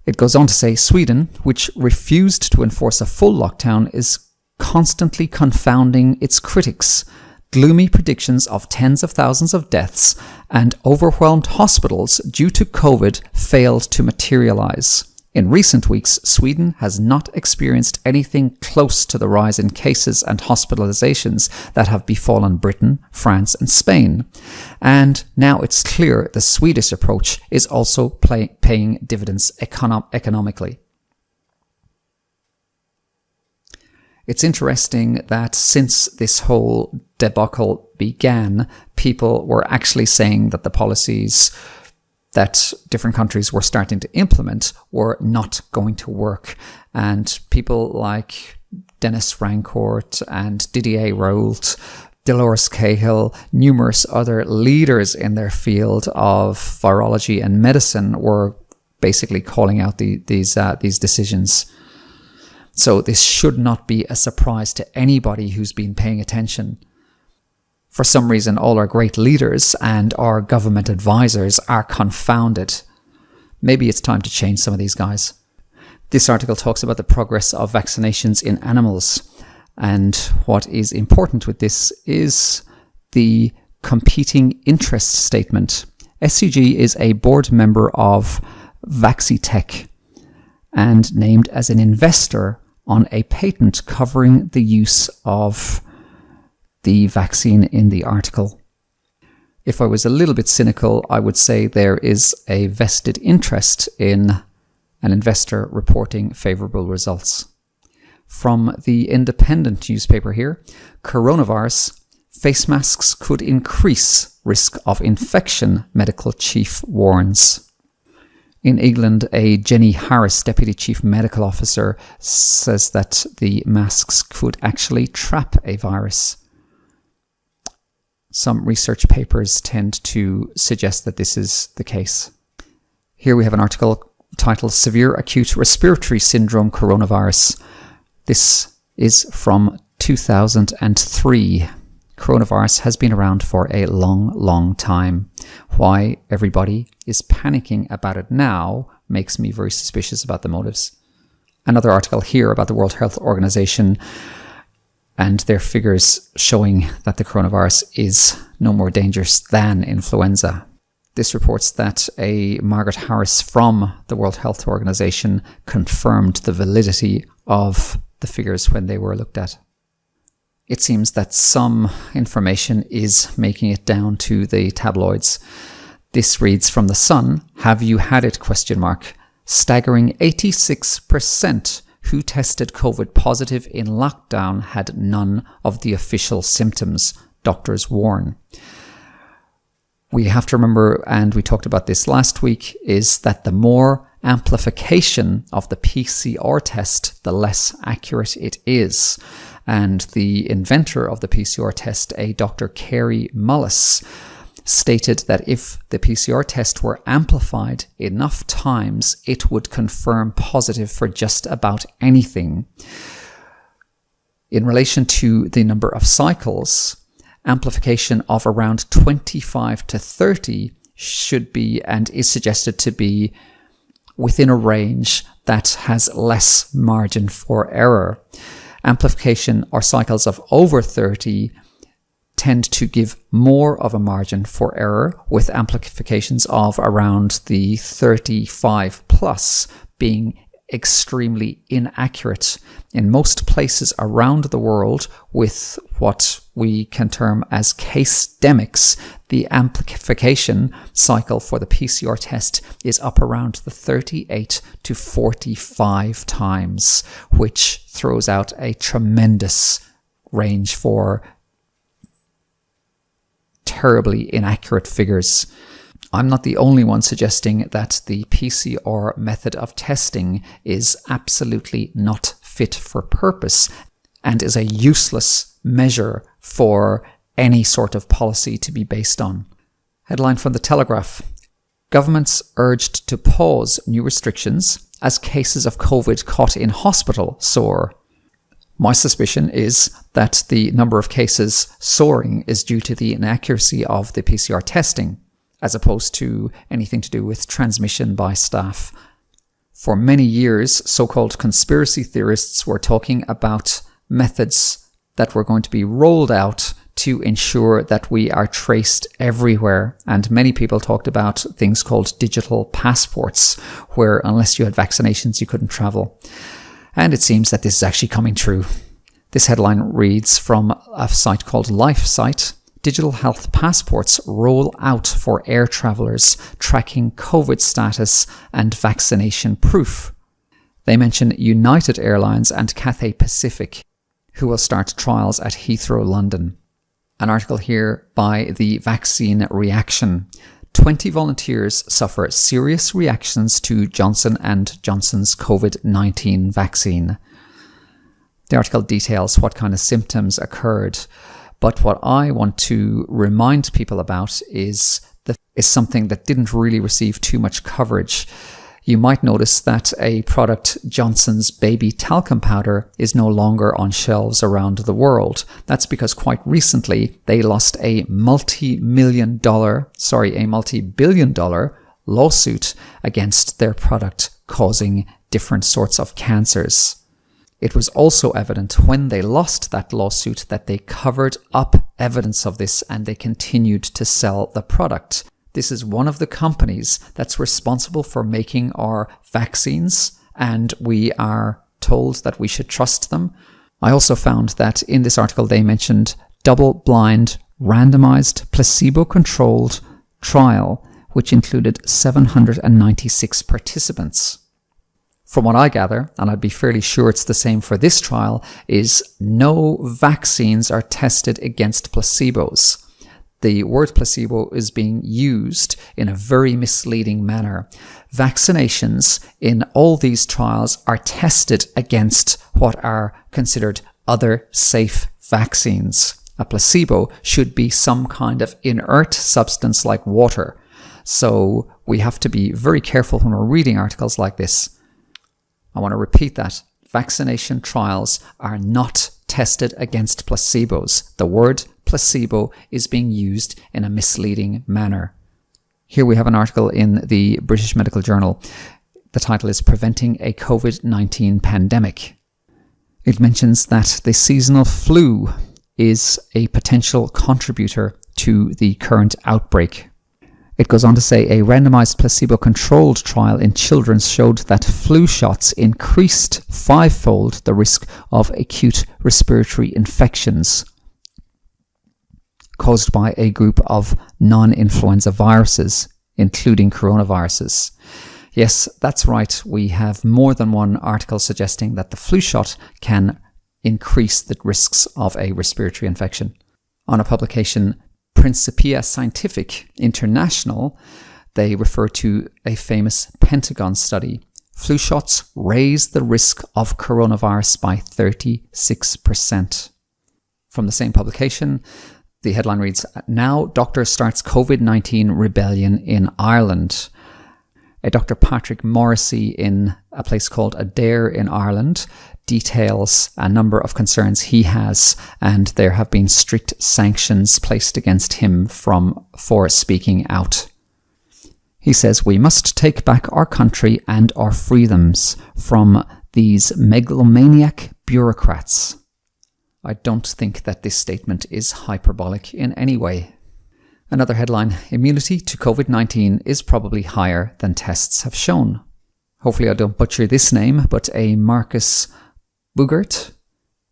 It goes on to say Sweden, which refused to enforce a full lockdown, is constantly confounding its critics. Gloomy predictions of tens of thousands of deaths and overwhelmed hospitals due to COVID failed to materialize. In recent weeks, Sweden has not experienced anything close to the rise in cases and hospitalizations that have befallen Britain, France and Spain. And now it's clear the Swedish approach is also paying dividends economically. It's interesting that since this whole debacle began, people were actually saying that the policies that different countries were starting to implement were not going to work. And people like Dennis Rancourt and Didier Raoult, Dolores Cahill, numerous other leaders in their field of virology and medicine were basically calling out these decisions. So this should not be a surprise to anybody who's been paying attention. For some reason, all our great leaders and our government advisors are confounded. Maybe it's time to change some of these guys. This article talks about the progress of vaccinations in animals. And what is important with this is the competing interest statement. SCG is a board member of Vaccitech and named as an investor on a patent covering the use of the vaccine in the article. If I was a little bit cynical, I would say there is a vested interest in an investor reporting favourable results. From the Independent newspaper here, coronavirus, face masks could increase risk of infection, medical chief warns. In England, a Jenny Harris, Deputy Chief Medical Officer, says that the masks could actually trap a virus. Some research papers tend to suggest that this is the case. Here we have an article titled Severe Acute Respiratory Syndrome Coronavirus. This is from 2003. Coronavirus has been around for a long, long time. Why everybody is panicking about it now makes me very suspicious about the motives. Another article here about the World Health Organization and their figures showing that the coronavirus is no more dangerous than influenza. This reports that a Margaret Harris from the World Health Organization confirmed the validity of the figures when they were looked at. It seems that some information is making it down to the tabloids. This reads from The Sun, have you had it? ? Staggering 86% who tested COVID positive in lockdown had none of the official symptoms, doctors warn. we have to remember, and we talked about this last week, is that the more amplification of the PCR test, the less accurate it is. And the inventor of the PCR test, a Dr. Carey Mullis, stated that if the PCR test were amplified enough times, it would confirm positive for just about anything. In relation to the number of cycles, amplification of around 25 to 30 should be and is suggested to be within a range that has less margin for error. Amplification or cycles of over 30 tend to give more of a margin for error, with amplifications of around the 35 plus being extremely inaccurate. In most places around the world, with what we can term as case demics, the amplification cycle for the PCR test is up around the 38 to 45 times, which throws out a tremendous range for terribly inaccurate figures. I'm not the only one suggesting that the PCR method of testing is absolutely not fit for purpose and is a useless measure for any sort of policy to be based on. Headline from The Telegraph: Governments urged to pause new restrictions as cases of COVID caught in hospital soar. My suspicion is that the number of cases soaring is due to the inaccuracy of the PCR testing, as opposed to anything to do with transmission by staff. For many years, so-called conspiracy theorists were talking about methods that were going to be rolled out to ensure that we are traced everywhere. And many people talked about things called digital passports, where unless you had vaccinations, you couldn't travel. And it seems that this is actually coming true. This headline reads from a site called LifeSite: Digital health passports roll out for air travellers tracking COVID status and vaccination proof. They mention United Airlines and Cathay Pacific, who will start trials at Heathrow, London. An article here by The Vaccine Reaction. 20 volunteers suffer serious reactions to Johnson & Johnson's COVID-19 vaccine. The article details what kind of symptoms occurred, but what I want to remind people about is something that didn't really receive too much coverage. You might notice that a product, Johnson's Baby Talcum Powder, is no longer on shelves around the world. That's because quite recently they lost a multi-billion dollar lawsuit against their product, causing different sorts of cancers. It was also evident when they lost that lawsuit that they covered up evidence of this and they continued to sell the product. This is one of the companies that's responsible for making our vaccines, and we are told that we should trust them. I also found that in this article they mentioned double-blind, randomized, placebo-controlled trial, which included 796 participants. From what I gather, and I'd be fairly sure it's the same for this trial, is no vaccines are tested against placebos. The word placebo is being used in a very misleading manner. Vaccinations in all these trials are tested against what are considered other safe vaccines. A placebo should be some kind of inert substance like water. So we have to be very careful when we're reading articles like this. I want to repeat that. Vaccination trials are not tested against placebos. The word placebo is being used in a misleading manner. Here we have an article in the British Medical Journal. The title is Preventing a COVID-19 Pandemic. It mentions that the seasonal flu is a potential contributor to the current outbreak. It goes on to say a randomized placebo-controlled trial in children showed that flu shots increased 5-fold the risk of acute respiratory infections caused by a group of non-influenza viruses, including coronaviruses. Yes, that's right. We have more than one article suggesting that the flu shot can increase the risks of a respiratory infection. On a publication Principia Scientific International, they refer to a famous Pentagon study. Flu shots raise the risk of coronavirus by 36%. From the same publication, the headline reads, "Now Doctor Starts COVID-19 Rebellion in Ireland." A Dr. Patrick Morrissey in a place called Adair in Ireland details a number of concerns he has, and there have been strict sanctions placed against him for speaking out. He says, "We must take back our country and our freedoms from these megalomaniac bureaucrats." I don't think that this statement is hyperbolic in any way. Another headline, "Immunity to COVID-19 is probably higher than tests have shown." Hopefully I don't butcher this name, but a Marcus Bugert,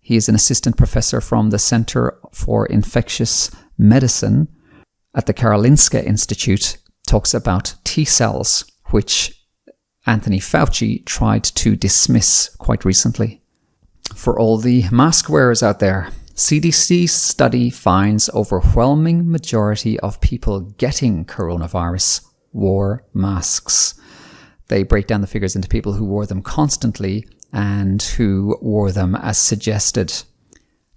he is an assistant professor from the Center for Infectious Medicine at the Karolinska Institute, talks about T cells, which Anthony Fauci tried to dismiss quite recently. For all the mask wearers out there, CDC study finds overwhelming majority of people getting coronavirus wore masks. They break down the figures into people who wore them constantly and who wore them as suggested.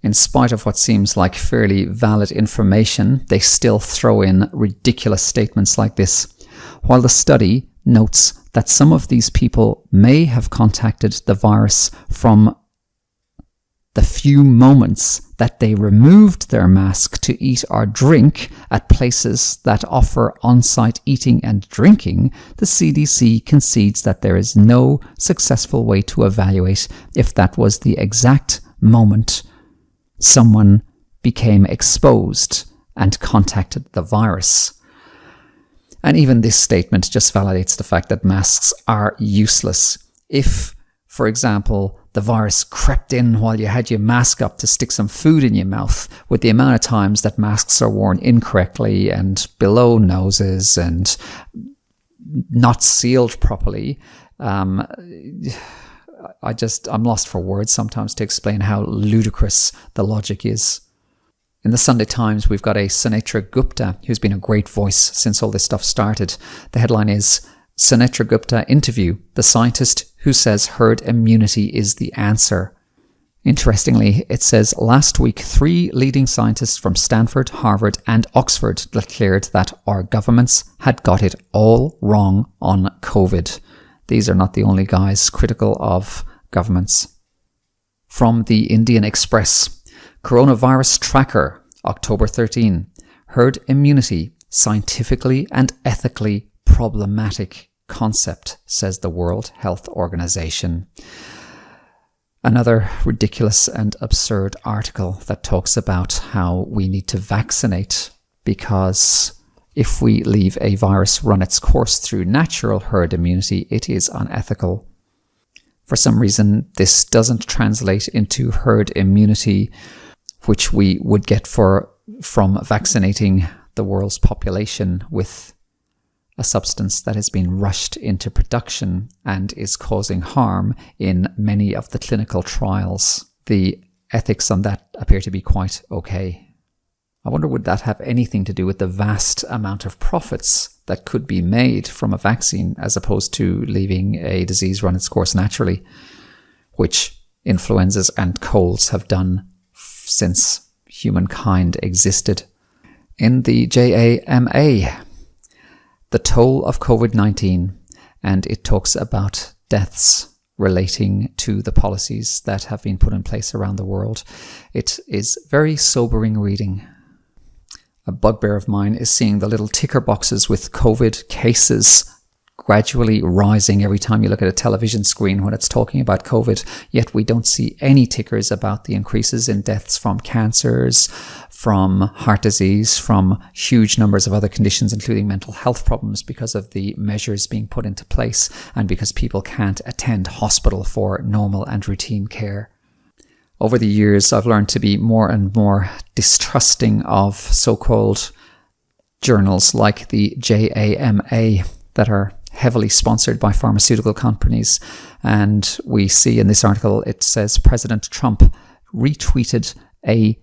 In spite of what seems like fairly valid information, they still throw in ridiculous statements like this. While the study notes that some of these people may have contacted the virus from the few moments that they removed their mask to eat or drink at places that offer on-site eating and drinking, the CDC concedes that there is no successful way to evaluate if that was the exact moment someone became exposed and contacted the virus. And even this statement just validates the fact that masks are useless. If, for example, the virus crept in while you had your mask up to stick some food in your mouth, with the amount of times that masks are worn incorrectly and below noses and not sealed properly, I'm lost for words sometimes to explain how ludicrous the logic is. In the Sunday Times, we've got a Sunetra Gupta, who's been a great voice since all this stuff started. The headline is, "Sunetra Gupta interview, the scientist who says herd immunity is the answer." Interestingly, it says last week 3 leading scientists from Stanford, Harvard and Oxford declared that our governments had got it all wrong on COVID. These are not the only guys critical of governments. From the Indian Express, Coronavirus Tracker, October 13, herd immunity, scientifically and ethically problematic concept, says the World Health Organization. Another ridiculous and absurd article that talks about how we need to vaccinate because if we leave a virus run its course through natural herd immunity, it is unethical. For some reason, this doesn't translate into herd immunity, which we would get from vaccinating the world's population with a substance that has been rushed into production and is causing harm in many of the clinical trials. The ethics on that appear to be quite okay. I wonder, would that have anything to do with the vast amount of profits that could be made from a vaccine as opposed to leaving a disease run its course naturally, which influenzas and colds have done since humankind existed. In the JAMA, the toll of COVID-19, and it talks about deaths relating to the policies that have been put in place around the world. It is very sobering reading. A bugbear of mine is seeing the little ticker boxes with COVID cases gradually rising every time you look at a television screen when it's talking about COVID, yet we don't see any tickers about the increases in deaths from cancers, from heart disease, from huge numbers of other conditions, including mental health problems because of the measures being put into place and because people can't attend hospital for normal and routine care. Over the years, I've learned to be more and more distrusting of so-called journals like the JAMA that are heavily sponsored by pharmaceutical companies. And we see in this article, it says President Trump retweeted a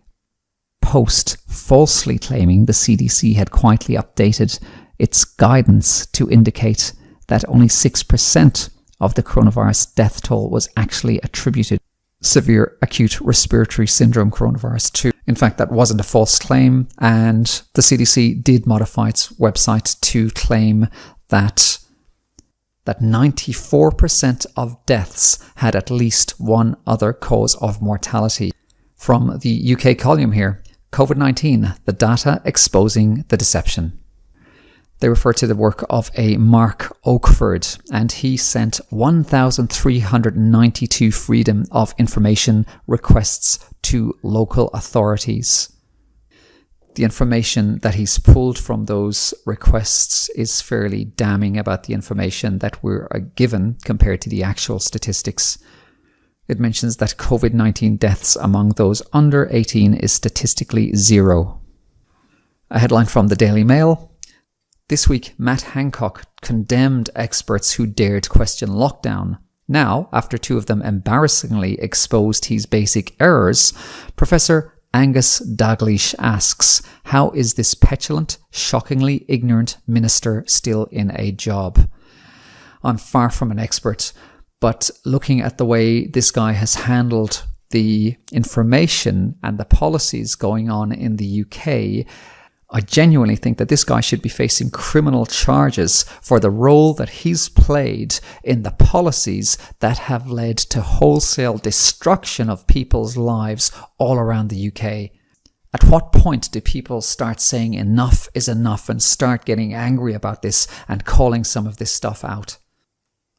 post falsely claiming the CDC had quietly updated its guidance to indicate that only 6% of the coronavirus death toll was actually attributed to severe acute respiratory syndrome coronavirus 2. In fact, that wasn't a false claim, and the CDC did modify its website to claim that 94% of deaths had at least one other cause of mortality. From the UK column here, COVID-19, the data exposing the deception. They refer to the work of a Mark Oakford, and he sent 1,392 Freedom of Information requests to local authorities. The information that he's pulled from those requests is fairly damning about the information that we're given compared to the actual statistics. It mentions that COVID-19 deaths among those under 18 is statistically 0. A headline from the Daily Mail. This week, Matt Hancock condemned experts who dared question lockdown. Now, after two of them embarrassingly exposed his basic errors, Professor Angus Dalgleish asks, how is this petulant, shockingly ignorant minister still in a job? I'm far from an expert, but looking at the way this guy has handled the information and the policies going on in the UK, I genuinely think that this guy should be facing criminal charges for the role that he's played in the policies that have led to wholesale destruction of people's lives all around the UK. At what point do people start saying enough is enough and start getting angry about this and calling some of this stuff out?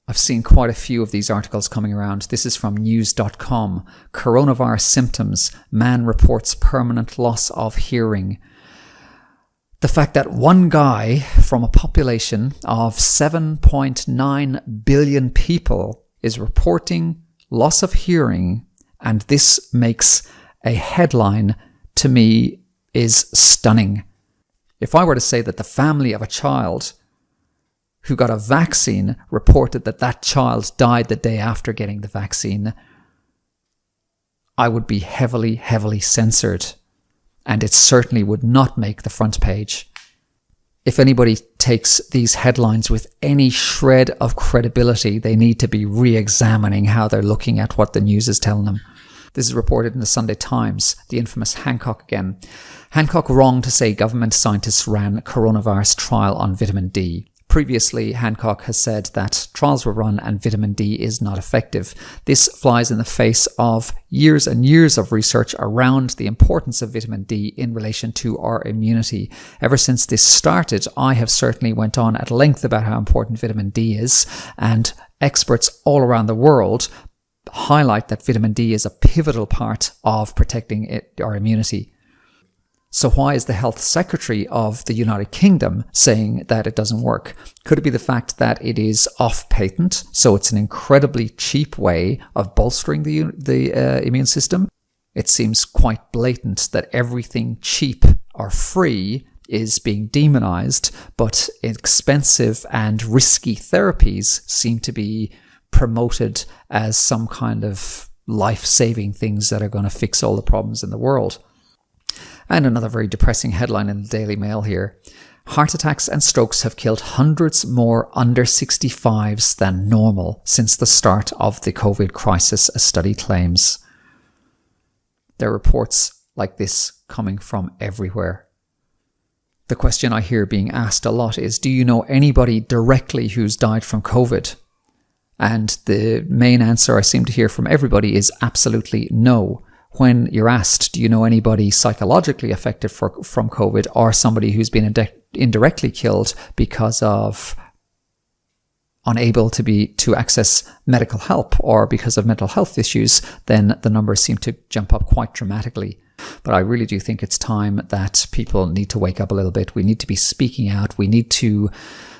I've seen quite a few of these articles coming around. This is from news.com. Coronavirus symptoms. Man reports permanent loss of hearing. The fact that one guy from a population of 7.9 billion people is reporting loss of hearing, and this makes a headline, to me, is stunning. If I were to say that the family of a child who got a vaccine reported that that child died the day after getting the vaccine, I would be heavily, heavily censored. And it certainly would not make the front page. If anybody takes these headlines with any shred of credibility, they need to be re-examining how they're looking at what the news is telling them. This is reported in the Sunday Times, the infamous Hancock again. Hancock wrong to say government scientists ran coronavirus trial on vitamin D. Previously, Hancock has said that trials were run and vitamin D is not effective. This flies in the face of years and years of research around the importance of vitamin D in relation to our immunity. Ever since this started, I have certainly went on at length about how important vitamin D is, and experts all around the world highlight that vitamin D is a pivotal part of protecting our immunity. So why is the Health Secretary of the United Kingdom saying that it doesn't work? Could it be the fact that it is off patent, so it's an incredibly cheap way of bolstering the immune system? It seems quite blatant that everything cheap or free is being demonized, but expensive and risky therapies seem to be promoted as some kind of life-saving things that are going to fix all the problems in the world. And another very depressing headline in the Daily Mail here. Heart attacks and strokes have killed hundreds more under 65s than normal since the start of the COVID crisis, a study claims. There are reports like this coming from everywhere. The question I hear being asked a lot is, do you know anybody directly who's died from COVID? And the main answer I seem to hear from everybody is absolutely no. When you're asked, do you know anybody psychologically affected from COVID, or somebody who's been indirectly killed because of unable to access medical help or because of mental health issues, then the numbers seem to jump up quite dramatically. But I really do think it's time that people need to wake up a little bit. We need to be speaking out. We need to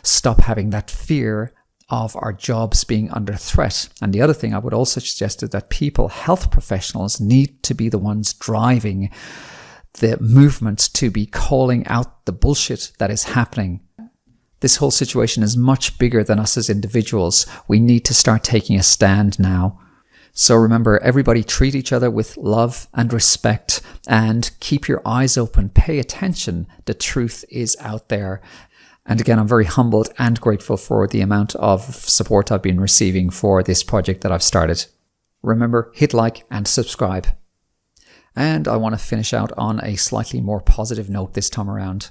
stop having that fear of our jobs being under threat. And the other thing I would also suggest is that people, health professionals, need to be the ones driving the movement to be calling out the bullshit that is happening. This whole situation is much bigger than us as individuals. We need to start taking a stand now. So remember, everybody treat each other with love and respect, and keep your eyes open, pay attention. The truth is out there. And again, I'm very humbled and grateful for the amount of support I've been receiving for this project that I've started. Remember, hit like and subscribe. And I want to finish out on a slightly more positive note this time around.